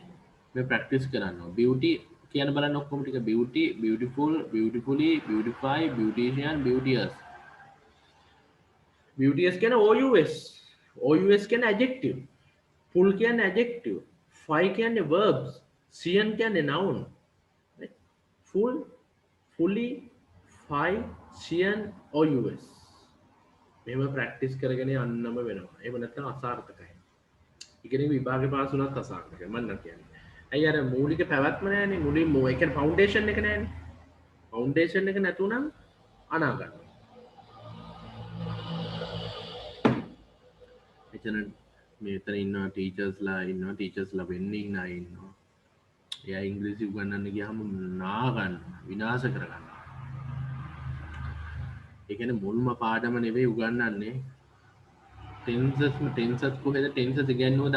මේ ප්‍රැක්ටිස් කරන්න ඕන. beauty කියන බලන්න ඔක්කොම ටික beauty, beautiful, beautifully, beautify, beautician, beauteous. beauteous කියන OUS. OUS කියන්නේ adjective. full කියන්නේ adjective. fy කියන්නේ verbs. cian කියන්නේ noun. full, fully, fy, cian, OUS. මෙහෙම ප්‍රැක්ටිස් කරගෙන යන්නම වෙනවා. එහෙම නැත්නම් අසාර්ථකයි. ඉගෙන විභාගේ පාස් වුණත් අසාර්ථකයි මම නම් කියන්නේ. අයි අර මූලික පැවැත්ම නැහැනේ. මුලින්ම ඒ කියන්නේ ෆවුන්ඩේෂන් එක නැහැනේ. ෆවුන්ඩේෂන් එක නැතුණම් අනාගත. මෙතන ඉන්නවා ටීචර්ස්ලා ඉන්නවා ටීචර්ස්ලා වෙන්නේ ඉන්න අය ඉන්නවා. එයා ඉංග්‍රීසි උගන්වන්න ගියාම නාගන්න විනාශ කරගන්න. ඒ කියන්නේ මුල්ම පාඩම නෙවෙයි උගන්වන්නේ. ටෙන්සස් කොහෙද ටෙන්සස් ඉගෙනුවද?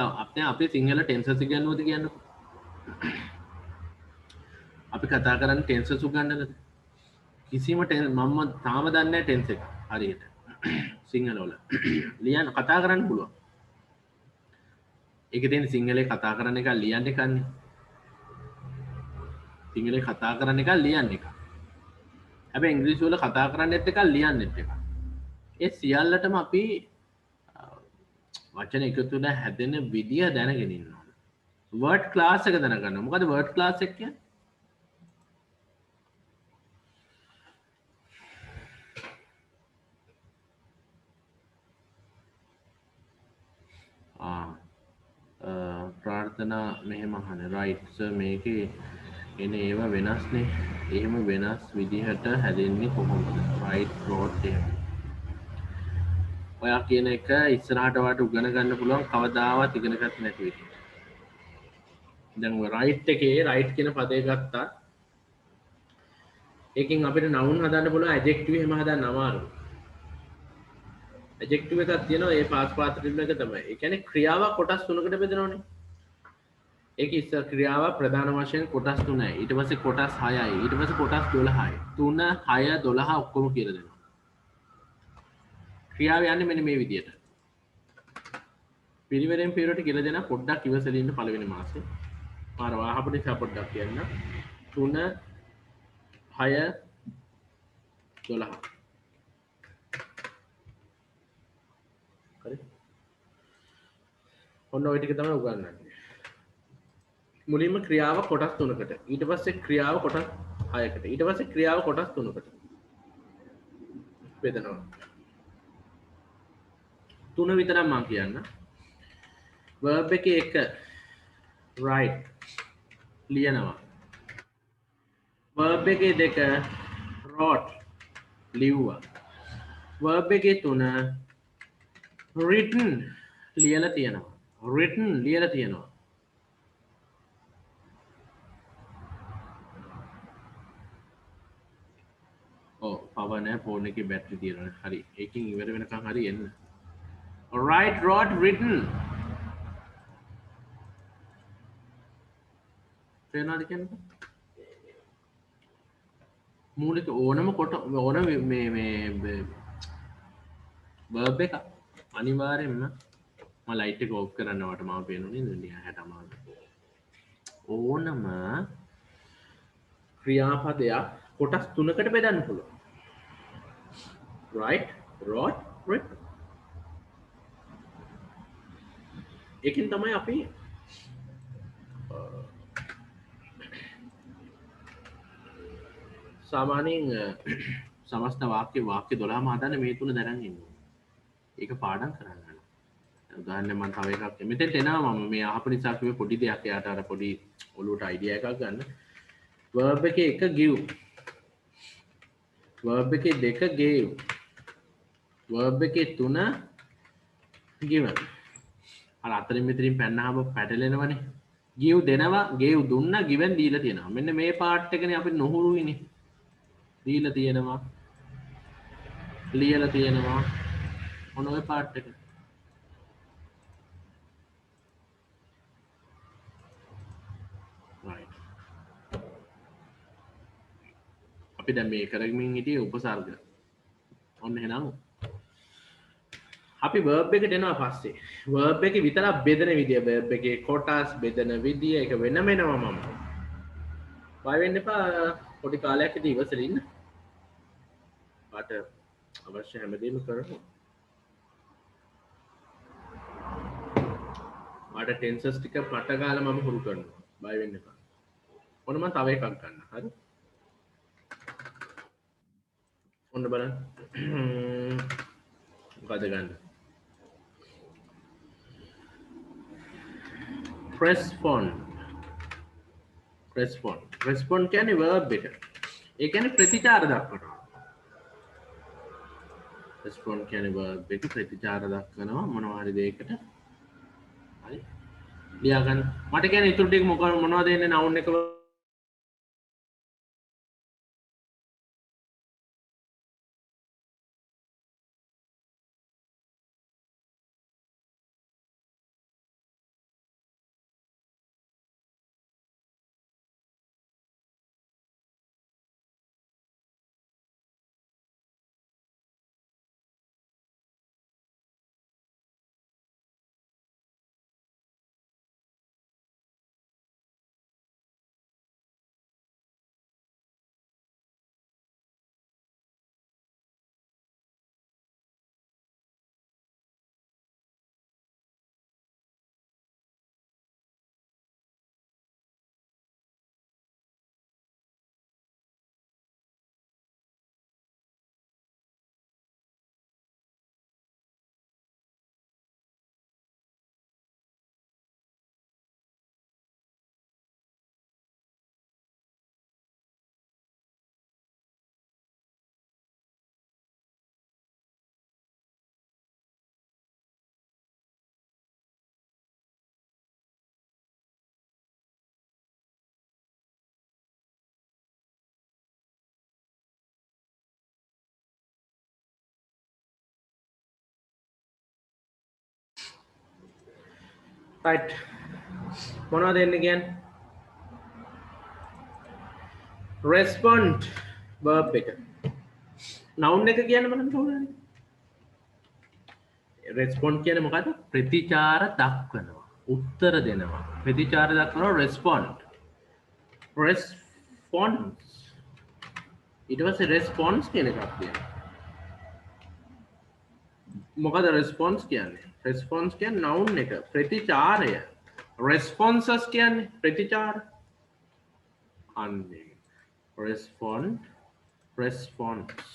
අපි සිංහල ටෙන්සස් ඉගෙනුවද කියන්නේ? අපි කතා කරන්නේ ටෙන්සස් උගන්වන්නද? කිසිම මම තාම දන්නේ නැහැ ටෙන්ස් එක හරියට. සිංහල වල ලියන්න කතා කරන්න පුළුවන්. ඒක තියෙන සිංහලේ කතා කරන එක ලියන්න එකන්නේ. සිංහලේ කතා කරන එක ලියන්න එක. හැබැයි ඉංග්‍රීසි වල කතා කරන්නත් එක ලියන්නෙත් එක. ඒ සියල්ලටම අපි වචන එකතු වෙලා හැදෙන විදිය දැනගෙන ඉන්න ඕන. වර්ඩ් ක්ලාස් එක දැනගන්න. මොකද වර්ඩ් ක්ලාස් එක කියන්නේ? ප්‍රාර්ථනා මෙහෙම අහන්නේ. රයිට් සර් මේකේ එන ඒවා වෙනස්නේ. එහෙම වෙනස් විදිහට හැදෙන්නේ කොහොමද? රයිට් රෝට් එහෙම. ඔයා කියන එක ඉස්සරහට වට උගන ගන්න පුළුවන් කවදාවත් ඉගෙන ගන්න නැති විදිහ. දැන් ඔය රයිට් එකේ රයිට් කියන පදේ ගත්තා. ඒකෙන් අපිට noun හදන්න පුළුවන් adjective එහෙම හදන්න අමාරුයි. adjective එකක් තියෙනවා ඒ පාස් පාත්‍රිම එක තමයි. ඒ කියන්නේ ක්‍රියාවක් කොටස් තුනකට බෙදනවනේ. ඒක ඉස්සර ක්‍රියාව ප්‍රධාන වශයෙන් කොටස් 3යි. ඊට පස්සේ කොටස් 6යි. ඊට පස්සේ කොටස් 12යි. 3 6 12 ඔක්කොම කියලා දෙනවා. ක්‍රියාව යන්නේ මෙන්න මේ විදිහට. පිරිවෙරෙන් පිරවට කියලා දෙන පොඩ්ඩක් ඉවසලා ඉන්න පළවෙනි මාසේ. පාර වාහපු නිසා පොඩ්ඩක් කියන්න. 3 6 12. හරි. ඔන්න ඔය ටික තමයි උගන්වන්නේ. මුලින්ම ක්‍රියාව කොටස් 3කට ඊට පස්සේ ක්‍රියාව කොටස් 6කට ඊට පස්සේ ක්‍රියාව කොටස් 3කට බෙදනවා. 3 විතරක් මම කියන්න. verb එකේ 1 write ලියනවා. verb එකේ 2 wrote ලිව්වා. verb එකේ 3 written ලියලා තියෙනවා. written ලියලා තියෙනවා. පවර් නැහැ ෆෝන් එකේ බැටරි තියෙනවා. හරි. ඒකෙන් ඉවර වෙනකන් හරි එන්න. Alright, wrote, written. තේරෙනවද කියන්නේ? මූලික ඕනම කොට ඕන මේ verb එක අනිවාර්යෙන්ම මම ලයිට් එක ඕෆ් කරන්නවට මම පේනුනේ දුනියා 60 ඕනම ක්‍රියාපදයක් කොටස් තුනකට බෙදන්න පුළුවන්. right rod rip ඒකෙන් තමයි අපි සාමාන්‍යයෙන් සමස්ත වාක්‍ය 12ම හදන්න මේ තුන දැනන් ඉන්න ඕනේ. ඒක පාඩම් කරන්න. උදාහරණයක් මම තව එකක් මෙතෙන්ට එනවා මම මේ අහපු නිසා කිව්වේ පොඩි දෙයක් එයාට අර පොඩි ඔලුවට අයිඩියා එකක් ගන්න. verb එකේ එක give. verb එකේ දෙක gave. verb එකේ තුන given. අර අතරින් මෙතරින් පැන්නාම පැටලෙනවනේ. give දෙනවා, gave දුන්නා, given දීලා තියෙනවා. මෙන්න මේ පාර්ට් එකනේ අපි නොහුරුයිනේ. දීලා තියෙනවා. ලියලා තියෙනවා. මොන ඔය පාර්ට් එක. right. අපි දැන් මේ කරමින් හිටියේ උපසර්ග. ඔන්න එහෙනම් අපි verb එකට එනවා පස්සේ. verb එකේ විතරක් බෙදෙන විදිය, verb එකේ කොටස් බෙදෙන විදිය ඒක වෙනම එනවා මම. බය වෙන්න එපා පොඩි කාලයක් ඉඳි ඉවසලා ඉන්න. පාට අවශ්‍ය හැමදේම කරමු. මාට ටෙන්සස් ටික පට ගාලා මම හුරු කරනවා. බය වෙන්න එපා. ඔන්න මම තව එකක් ගන්න. හරි? ඔන්න බලන්න. මොකද ගන්න? respond. respond. respond කියන්නේ verb එක. ඒ කියන්නේ ප්‍රතිචාර දක්වනවා. respond කියන්නේ verb එක ප්‍රතිචාර දක්වනවා මොනවා හරි දෙයකට. හරි. ලියා ගන්න. මට කියන්නේ ඊටු ටික මොනවද එන්නේ noun එක right මොනවද එන්නේ කියන්නේ respond verb එක noun එක කියන්නේ බලන්න කවුරුහරි respond කියන්නේ මොකද්ද ප්‍රතිචාර දක්වනවා උත්තර දෙනවා ප්‍රතිචාර දක්වනවා respond response ඊට පස්සේ response කියන එකක් තියෙනවා මොකද response කියන්නේ response කියන්නේ noun එක ප්‍රතිචාරය responses කියන්නේ ප්‍රතිචාර අන්නේ respond response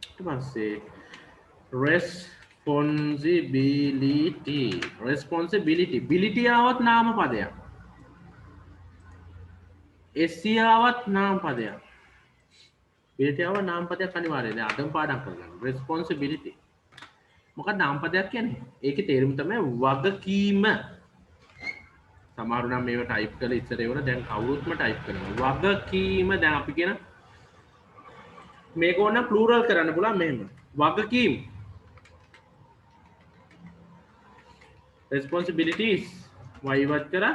ඊට පස්සේ responsibility ability ආවත් නාම පදයක් s ආවත් නාම පදයක් ability ආව නාම පදයක් අනිවාර්යයෙන් දැන් අදම පාඩම් කරගන්න responsibility මොකක්ද නාම පදයක් කියන්නේ ඒකේ තේරුම තමයි වගකීම සමහරු නම් මේව ටයිප් කරලා ඉස්සර ඒවල දැන් කවුරුත්ම ටයිප් කරනවා වගකීම දැන් අපි කියන මේක ඕන ප්ලූරල් කරන්න පුළුවන් මෙහෙම වගකීම් responsibilities වයිවත් කරා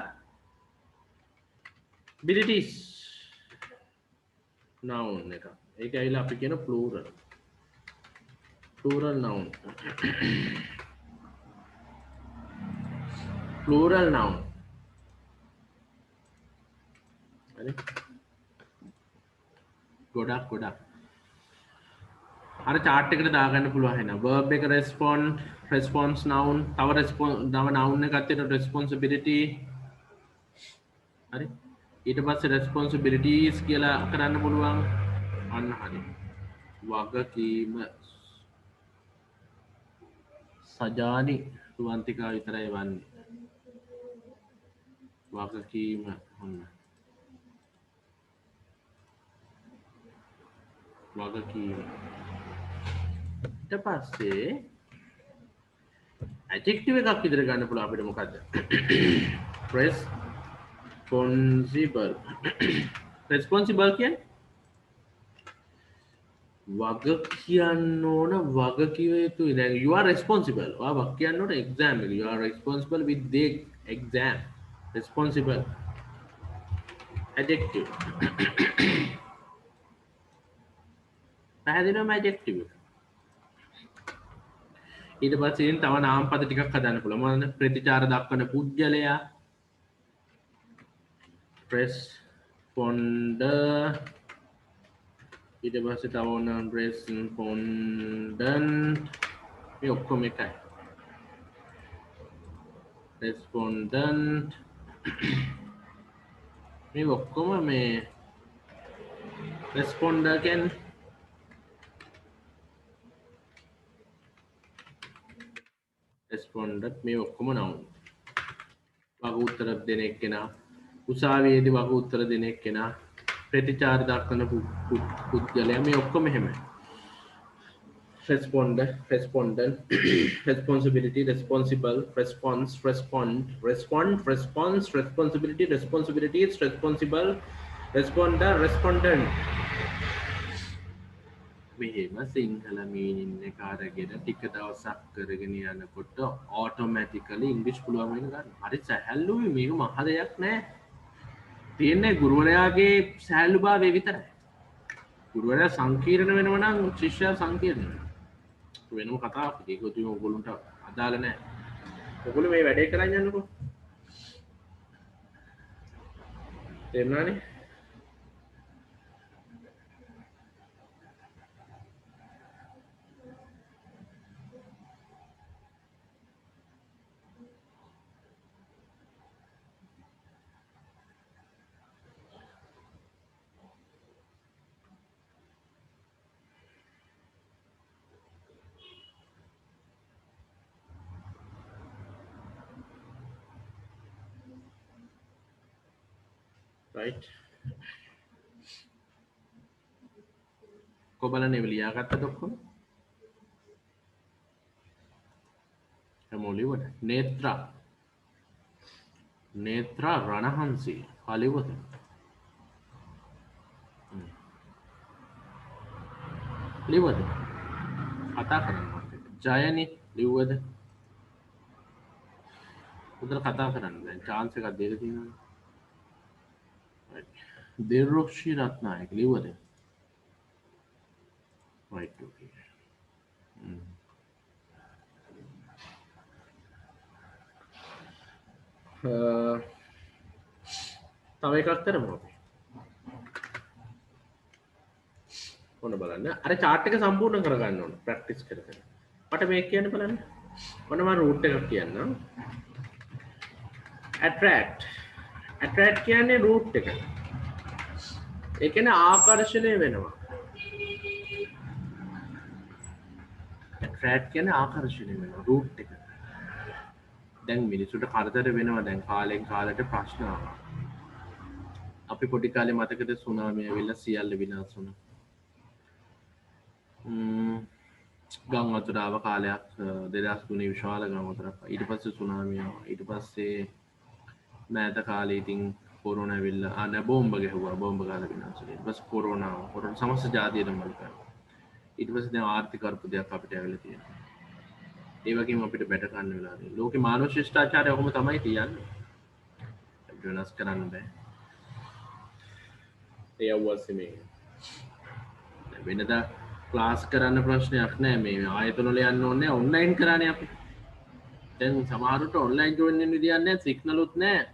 abilities noun එක ඒක ඇවිල්ලා අපි කියන plural noun plural noun. හරි ගොඩක් අර chart එකට දාගන්න පුළුවන් වෙන verb එක response noun තව noun එකක් තියෙන responsibility හරි ඊට පස්සේ responsibilities කියලා කරන්න පුළුවන් අන්න හරි වගකීම සජානි රුවන්තිකා විතරයි වන්නේ වගකීම ඔන්න වගකීම ඊට පස්සේ adjective එකක් විතර ගන්න පුළුවන් අපිට මොකද්ද responsible කියන්නේ වග කියන්න ඕන වග කිව යුතුයි දැන් you are responsible ඔයා වග කියන්න ඕන exam එක you are responsible with the exam responsible adjective පැහැදිලිවම adjective ඊට පස්සේ තව නාමපද ටිකක් හදන්න පුළුවන් මොනවද ප්‍රතිචාර දක්වන පුජ්‍යලයා responder ඊට පස්සේ තව ඕන respondent මේ ඔක්කොම එකයි respondent මේ ඔක්කොම මේ responder කියන්නේ respondent මේ ඔක්කොම noun වග උත්තර දෙන එක්කෙනා උසාවියේදී වග උත්තර දෙන එක්කෙනා ප්‍රතිචාර දක්වන පුද්ගලයා මේ ඔක්කොම එහෙමයි responder respondent responsibility responsible response respond responsibility responsibilities responsible responder respondent මෙහෙම සිංහල මීනින් එක අරගෙන ටික දවසක් කරගෙන යනකොට automatically English පුළුවන් වෙන ගන්න. හරි සැහැල්ලුයි මේක මහ දෙයක් නෑ. තියෙන්නේ ගුරුවරයාගේ සැහැල්ලුභාවය විතරයි. ගුරුවරයා සංකීර්ණ වෙනවා නම් ශිෂ්‍යයා සංකීර්ණ වෙනවා. වෙනම කතාවක්. ඒක උතුම් ඔයගොල්ලන්ට අදාළ නෑ. ඔයගොල්ලෝ මේ වැඩේ කරන් යන්නකෝ. තේරුණානේ? right කොබලනේ ලියාගත්තද ඔක්කොම හැමෝලිවද නේත්‍රා රණහංසී හලිවද ලිවද කතා කරනවා ජයනි ලිව්වද උදේ කතා කරන්න දැන් chance එකක් දෙන්න තියෙනවා Deroshi Ratnaik, leave it. Right, okay. තව එකක් කරමු අපි. ඔන්න බලන්න. අර chart එක සම්පූර්ණ කරගන්න ඕන ප්‍රැක්ටිස් කරගෙන. මට මේක කියන්න බලන්න. ඔන්න මම root එකක් කියන්නම්. attract කියන්නේ root එක. ඒ කියන්නේ ආකර්ෂණය වෙනවා. attract කියන්නේ ආකර්ෂණය වෙනවා root එක. දැන් මිනිසුන්ට කරදර වෙනවා දැන් කාලෙන් කාලට ප්‍රශ්න ආවා. අපි පොඩි කාලේ මතකද සුනාමිය ඇවිල්ලා සියල්ල විනාශ වුණා. ගම් වතුර ආව කාලයක් 2003 විශාල ගම් වතුරක්. ඊට පස්සේ සුනාමිය ආවා. ඊට පස්සේ මෑත කාලේ ඉතින් කොරෝනා ඇවිල්ලා නැ බෝම්බ ගැහුවා. බෝම්බ ගාලා විනාශ වුණා. ඊට පස්සේ කොරෝනා ආවා. කොරෝනා සමස්ත ජාතියටම මල් කරා. ඊට පස්සේ දැන් ආර්ථික අර්බුදයක් අපිට ඇවිල්ලා තියෙනවා. ඒ වගේම අපිට බැට ගන්න වෙලා තියෙනවා. ලෝකේ මානව ශිෂ්ටාචාරය ඔහොම තමයි තියන්නේ. අපිට වෙනස් කරන්න බෑ. ඒ අවශ්‍ය මේ වෙනදා ක්ලාස් කරන්න ප්‍රශ්නයක් නෑ මේ ආයතන වල යන්න ඕනේ ඔන්ලයින් කරානේ අපි. දැන් සමහරට ඔන්ලයින් ජොයින් වෙන්න විදියක් නැහැ සිග්නලුත් නැහැ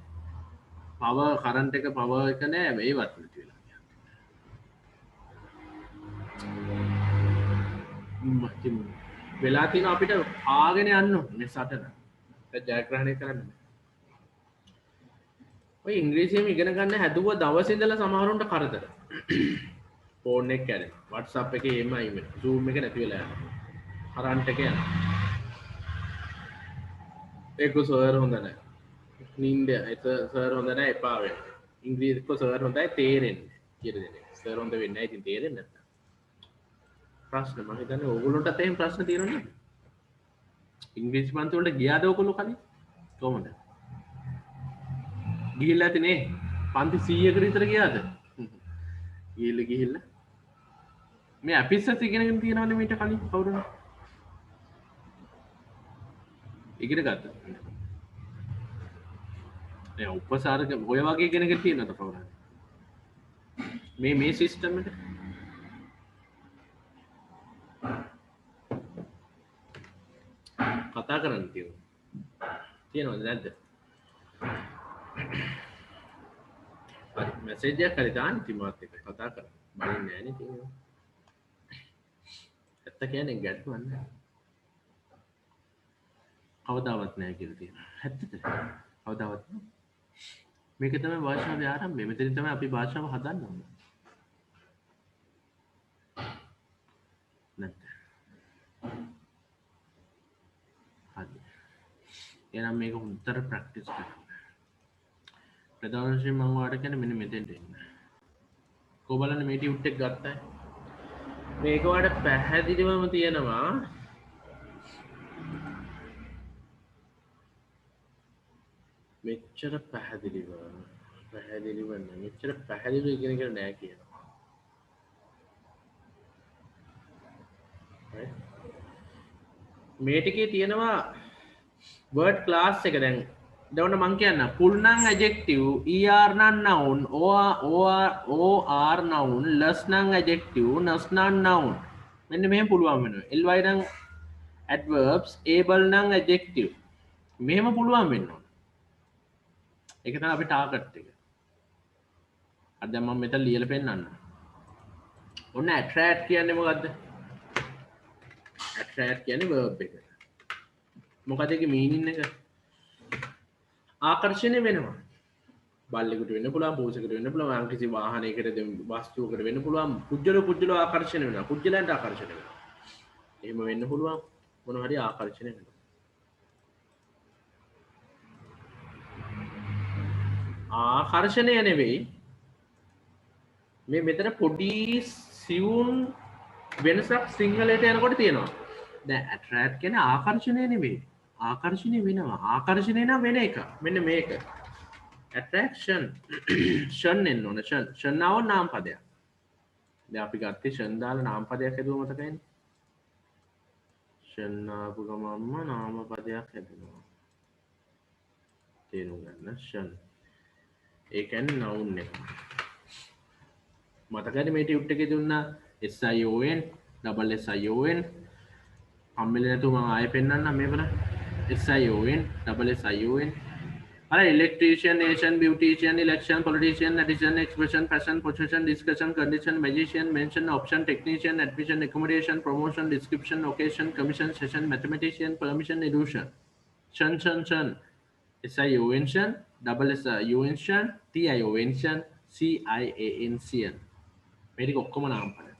පවර් කරන්ට් එක පවර් එක නැහැ මේවත් නැති වෙලා වෙලා තියෙන අපිට ආගෙන යන්න මේ සටන ජයග්‍රහණය කරන්න ඔය ඉංග්‍රීසියෙන් ඉගෙන ගන්න හැදුව දවසේ ඉඳලා සමහරුන්ට කරදර ෆෝන් එක කැඩෙනවා WhatsApp එකේ එමයි මේ Zoom එක නැති වෙලා යනවා කරන්ට් එක යනවා ඒක සර් හොඳ නැහැ නින්ද ඒක සර් හොඳ නැහැ එපා වෙනවා ඉංග්‍රීසි කො සර් හොඳයි තේරෙන්නේ කියලා දෙන්නේ සර් හොඳ වෙන්නේ නැහැ ඉතින් තේරෙන්නේ නැත්නම් ප්‍රශ්න මම හිතන්නේ ඕගොල්ලන්ටත් එහෙම ප්‍රශ්න තියෙනවද ඉංග්‍රීසි පන්ති වලට ගියාද ඔයගොල්ලෝ කලින් කොහොමද ගිහිල්ලා ඇතිනේ පන්ති 100කට විතර ගියාද ගිහිල්ලා මේ අපිස්සත් ඉගෙනගෙන තියෙනවනේ මීට කලින් කවුරුද ඉගෙන ගත්තා දැන් උපසාරක ඔය වගේ ඉගෙනගෙන තියෙනවද කවුරුද මේ සිස්ටම් එක කතා කරන්න තියෙනවද නැද්ද හරි මැසේජ් එකක් හරි දාන්න ඉතින් මාත් එක්ක කතා කරන්න බලන්නේ නැහැ නේ තියෙනවා ඇත්ත කියන්නේ ගැටුවක් නැහැ කවදාවත් නැහැ කියලා තියෙනවා ඇත්තද කවදාවත් මේක තමයි භාෂාවේ ආරම්භය මෙතනින් තමයි අපි භාෂාව හදන්න ඕනේ නැත්නම් එහෙනම් මේක හොඳට ප්‍රැක්ටිස් කරන්න. ප්‍රධාන වශයෙන් මම ඔයාලට කියන්නේ මෙන්න මෙතෙන්ට එන්න. කො බලන්න මේ ටියුට් එක ගත්තා. මේක ඔයාලට පැහැදිලිවම තියෙනවා. මෙච්චර පැහැදිලිව නෑ. මෙච්චර පැහැදිලිව ඉගෙන ගන්න නෑ කියනවා. මේ ටිකේ තියෙනවා word class එක දැන් දවන්න මං කියන්න full නම් adjective er නම් noun or noun less නම් adjective nos නම් noun මෙන්න මෙහෙම පුළුවන් වෙනවා ly නම් adverbs able නම් adjective මෙහෙම පුළුවන් වෙන්න ඕන ඒක තමයි අපි ටාගට් එක අර දැන් මම මෙතන ලියලා පෙන්නන්න ඔන්න attract කියන්නේ මොකද්ද attract කියන්නේ verb එක මොකද ඒකේ මීනින් එක ආකර්ෂණය වෙනවා බල්ලෙකුට වෙන්න පුළුවන් පොසෙකුට වෙන්න පුළුවන් යම් කිසි වාහනයකට වස්තුවකට වෙන්න පුළුවන් පුජ්‍යල ආකර්ෂණය වෙනවා පුජ්‍යලයන්ට ආකර්ෂණය වෙනවා එහෙම වෙන්න පුළුවන් මොන හරි ආකර්ෂණය වෙනවා ආකර්ෂණය නෙවෙයි මේ මෙතන පොඩි සියුම් වෙනසක් සිංහලයට යනකොට තියෙනවා දැන් attract කියන්නේ ආකර්ෂණය නෙවෙයි ආකර්ෂණය වෙනවා ආකර්ෂණය නම් වෙන එක මෙන්න මේක attraction ෂන් එන්න ඕන ෂන් නාව නාම පදයක් දැන් අපි ගත්තේ ෂන් දාලා නාම පදයක් හදුවා මතකයිනේ ෂන් ආපු ගමන්ම නාම පදයක් හදුවා තේරුම් ගන්න ෂන් ඒ කියන්නේ noun එක මතකද මේ ටියුට් එකේ දුන්නා SION double SION අම්මෙල නැතුව මම ආයෙ පෙන්නන්නම් මේ බලන්න SION double SION අර electrician nation beautician election politician addition expression passion possession discussion condition magician mention option technician admission accommodation promotion description occasion commission session mathematician permission illusion शन SION शन double SION शन TION शन CIAN CN මේක ඔක්කොම නාම පද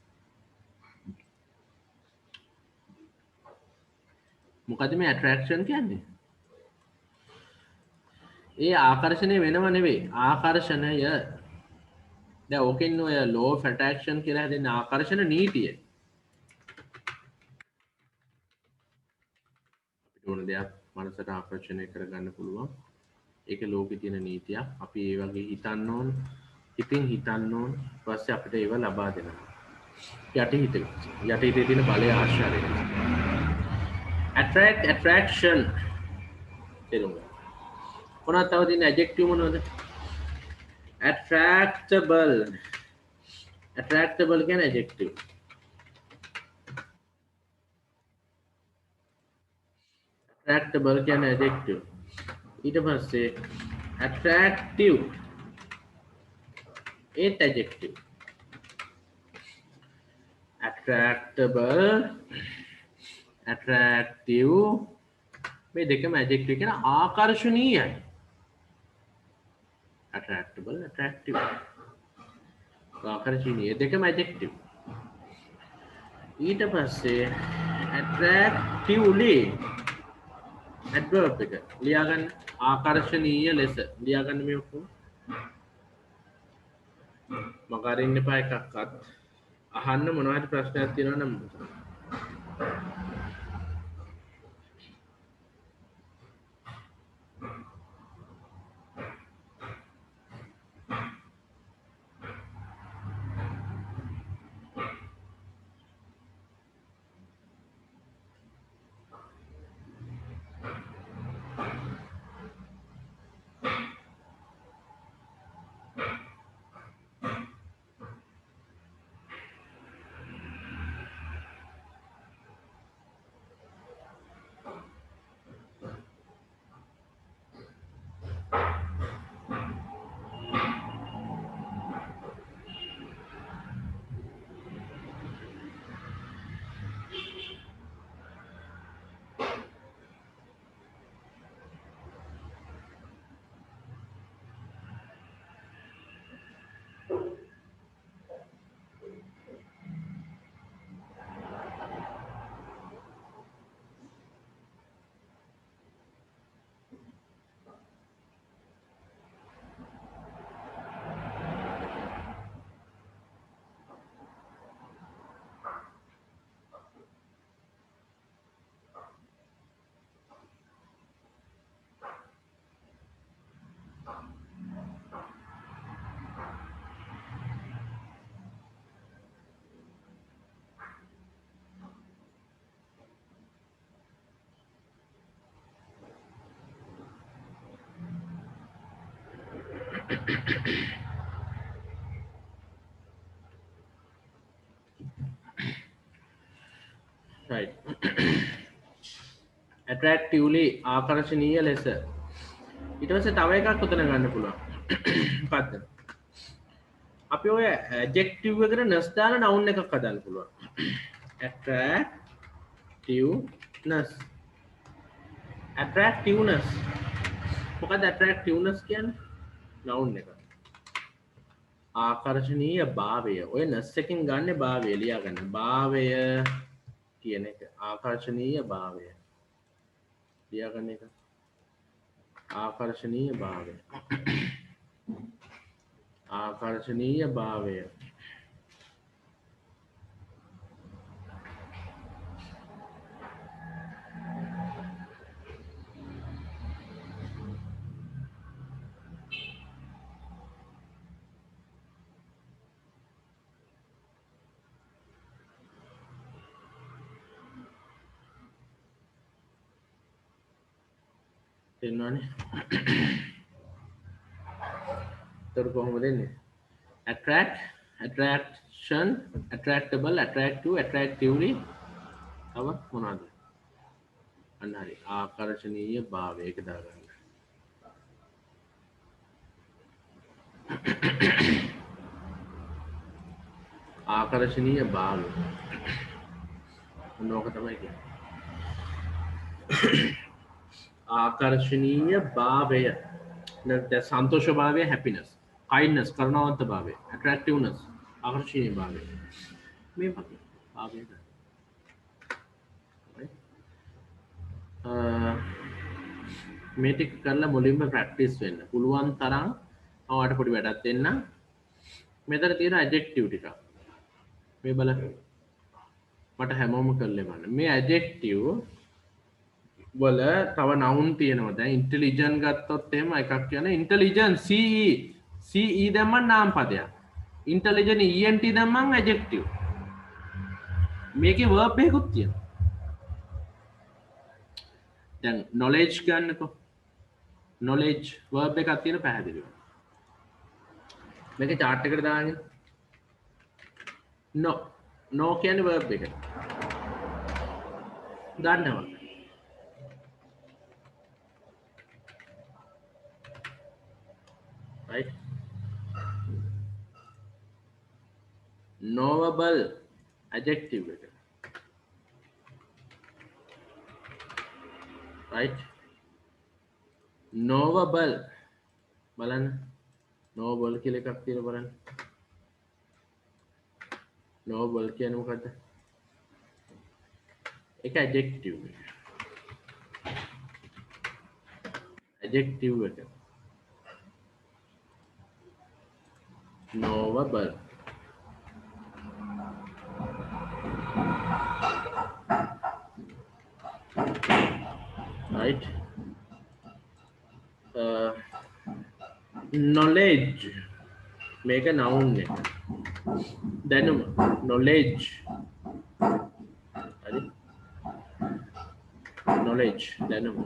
මොකද මේ ඇට්‍රැක්ෂන් කියන්නේ ඒ ආකර්ෂණය වෙනව නෙවෙයි ආකර්ෂණය දැන් ඕකෙන් ඔය law of attraction කියලා හැදෙන ආකර්ෂණ නීතිය අපිට ඕන දෙයක් මනසට ආකර්ෂණය කරගන්න පුළුවන් ඒක ලෝකේ තියෙන නීතියක් අපි ඒ වගේ හිතන්න ඕන හිතින් හිතන්න ඕන ඊපස්සේ අපිට ඒව ලබා දෙනවා යටි හිතේ තියෙන බලය ආශ්‍රයයි attraction තේරුම් ගන්න. මොනවද තව තියෙන adjective මොනවද? attractable කියන්නේ adjective. attractable කියන්නේ adjective. ඊට පස්සේ attractive ඒත් adjective. attractable attractive මේ දෙකම adjective කියන ආකර්ෂණීයයි. attractable attractive ආකර්ෂණීය දෙකම adjective. ඊට පස්සේ attractively adverb එක ලියා ගන්න ආකර්ෂණීය ලෙස ලියා ගන්න මේ ඔක්කොම මම අරින්න එපා එකක්වත් අහන්න මොනවා හරි ප්‍රශ්නයක් තියෙනවා නම් right attractively ආකර්ෂණීය ලෙස ඊට පස්සේ තව එකක් උතන ගන්න පුළුවන් මොකද්ද අපි ඔය adjective එකට ness දාලා noun එකක් හදන්න පුළුවන් attractiveness මොකද attractiveness කියන්නේ noun එක ආකර්ෂණීය භාවය ඔය ness එකෙන් ගන්න භාවය ලියා ගන්න භාවය කියන එක ආකර්ෂණීය භාවය ලියා ගන්න එක ආකර්ෂණීය භාවය ආකර්ෂණීය භාවය තේරෙනවනේ තර කොහොමද දෙන්නේ attract attraction attractable attractive attractively තව මොනවද අන්න හරි ආකර්ෂණීය භාවය එක දාගන්න ආකර්ෂණීය භාවය මොනෝක තමයි කියන්නේ ආකර්ෂණීය භාවය නැත්නම් සන්තෝෂ භාවය happiness kindness කරුණාවන්ත භාවය attractiveness ආකර්ෂණීය භාවය මේ වගේ භාවය මේ ටික කරලා මුලින්ම ප්‍රැක්ටිස් වෙන්න පුළුවන් තරම් ඔයාලට පොඩි වැඩක් දෙන්න මෙතන තියෙන adjective ටික මේ බලන්න මට හැමෝම කරලා බලන්න මේ adjective වල තව noun තියෙනවා දැන් intelligent ගත්තොත් එහෙම එකක් කියන intelligent ce දැම්මම නාම පදයක් intelligent ent දැම්මම adjective මේකේ verb එකකුත් තියෙනවා දැන් knowledge ගන්නකො knowledge verb එකක් තියෙන පැහැදිලිව මේක chart එකට දාගෙන no කියන්නේ verb එක ගන්නවා right? Knowable adjective එක. right? Knowable බලන්න knowable කියලා එකක් තියෙනවා බලන්න. knowable කියන්නේ මොකද්ද? ඒක adjective එක. adjective එක. knowable. right? knowledge මේක noun එක. දැනුම knowledge. හරි? knowledge දැනුම.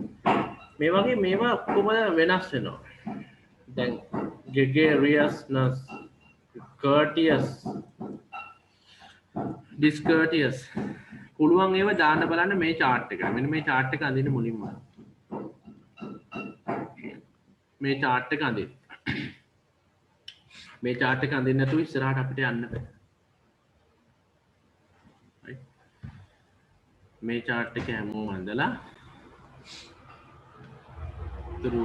මේ වගේ මේවා ඔක්කොම වෙනස් වෙනවා. දැන් gregariousness, courteous, discourteous පුළුවන් ඒවා දාන්න බලන්න මේ chart එක. මෙන්න මේ chart එක අඳින්න මුලින්ම. මේ chart එක අඳින්න. මේ chart එක අඳින්න නැතුව ඉස්සරහට අපිට යන්න බෑ. right? මේ chart එක හැමෝම අඳලා තුරු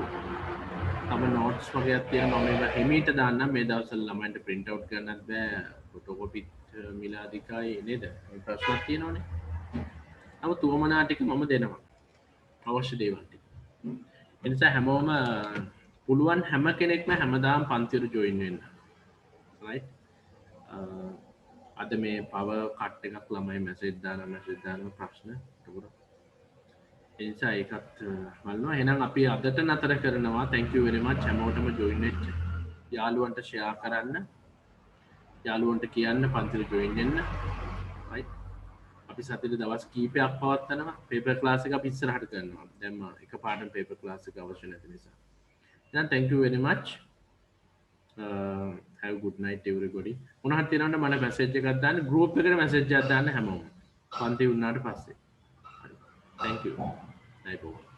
තම notes වගේක් තියෙනවා මේවා හිමීට දාන්න මේ දවස්වල ළමයින්ට print out කරන්නත් බෑ photocopy මිලාදිකයි නේද? මේ ප්‍රශ්නක් තියෙනවනේ. නමුත් උවමනා ටික මම දෙනවා. අවශ්‍ය දේවල් ටික. ඒ නිසා හැමෝම පුළුවන් හැම කෙනෙක්ම හැමදාම පන්තිවල join වෙන්න. right? අද මේ power cut එකක් ළමයි message දාන ප්‍රශ්න ඒකට. ඒ නිසා ඒකත් බලනවා. එහෙනම් අපි අදට නතර කරනවා. thank you very much හැමෝටම join වෙච්ච. යාළුවන්ට share කරන්න. යාළුවන්ට කියන්න පන්තිවල join වෙන්න. right? අපි සතියේ දවස් කීපයක් පවත්වනවා. paper class එක අපි ඉස්සරහට කරනවා. දැන් එකපාරටම paper class එක අවශ්‍ය නැති නිසා. එහෙනම් thank you very much. Have a good night everybody. මොනවද තියෙනවද මම message එකක් දාන්න group එකට message එකක් දාන්න හැමෝම. පන්ති වුණාට පස්සේ. thank you. Bye bye.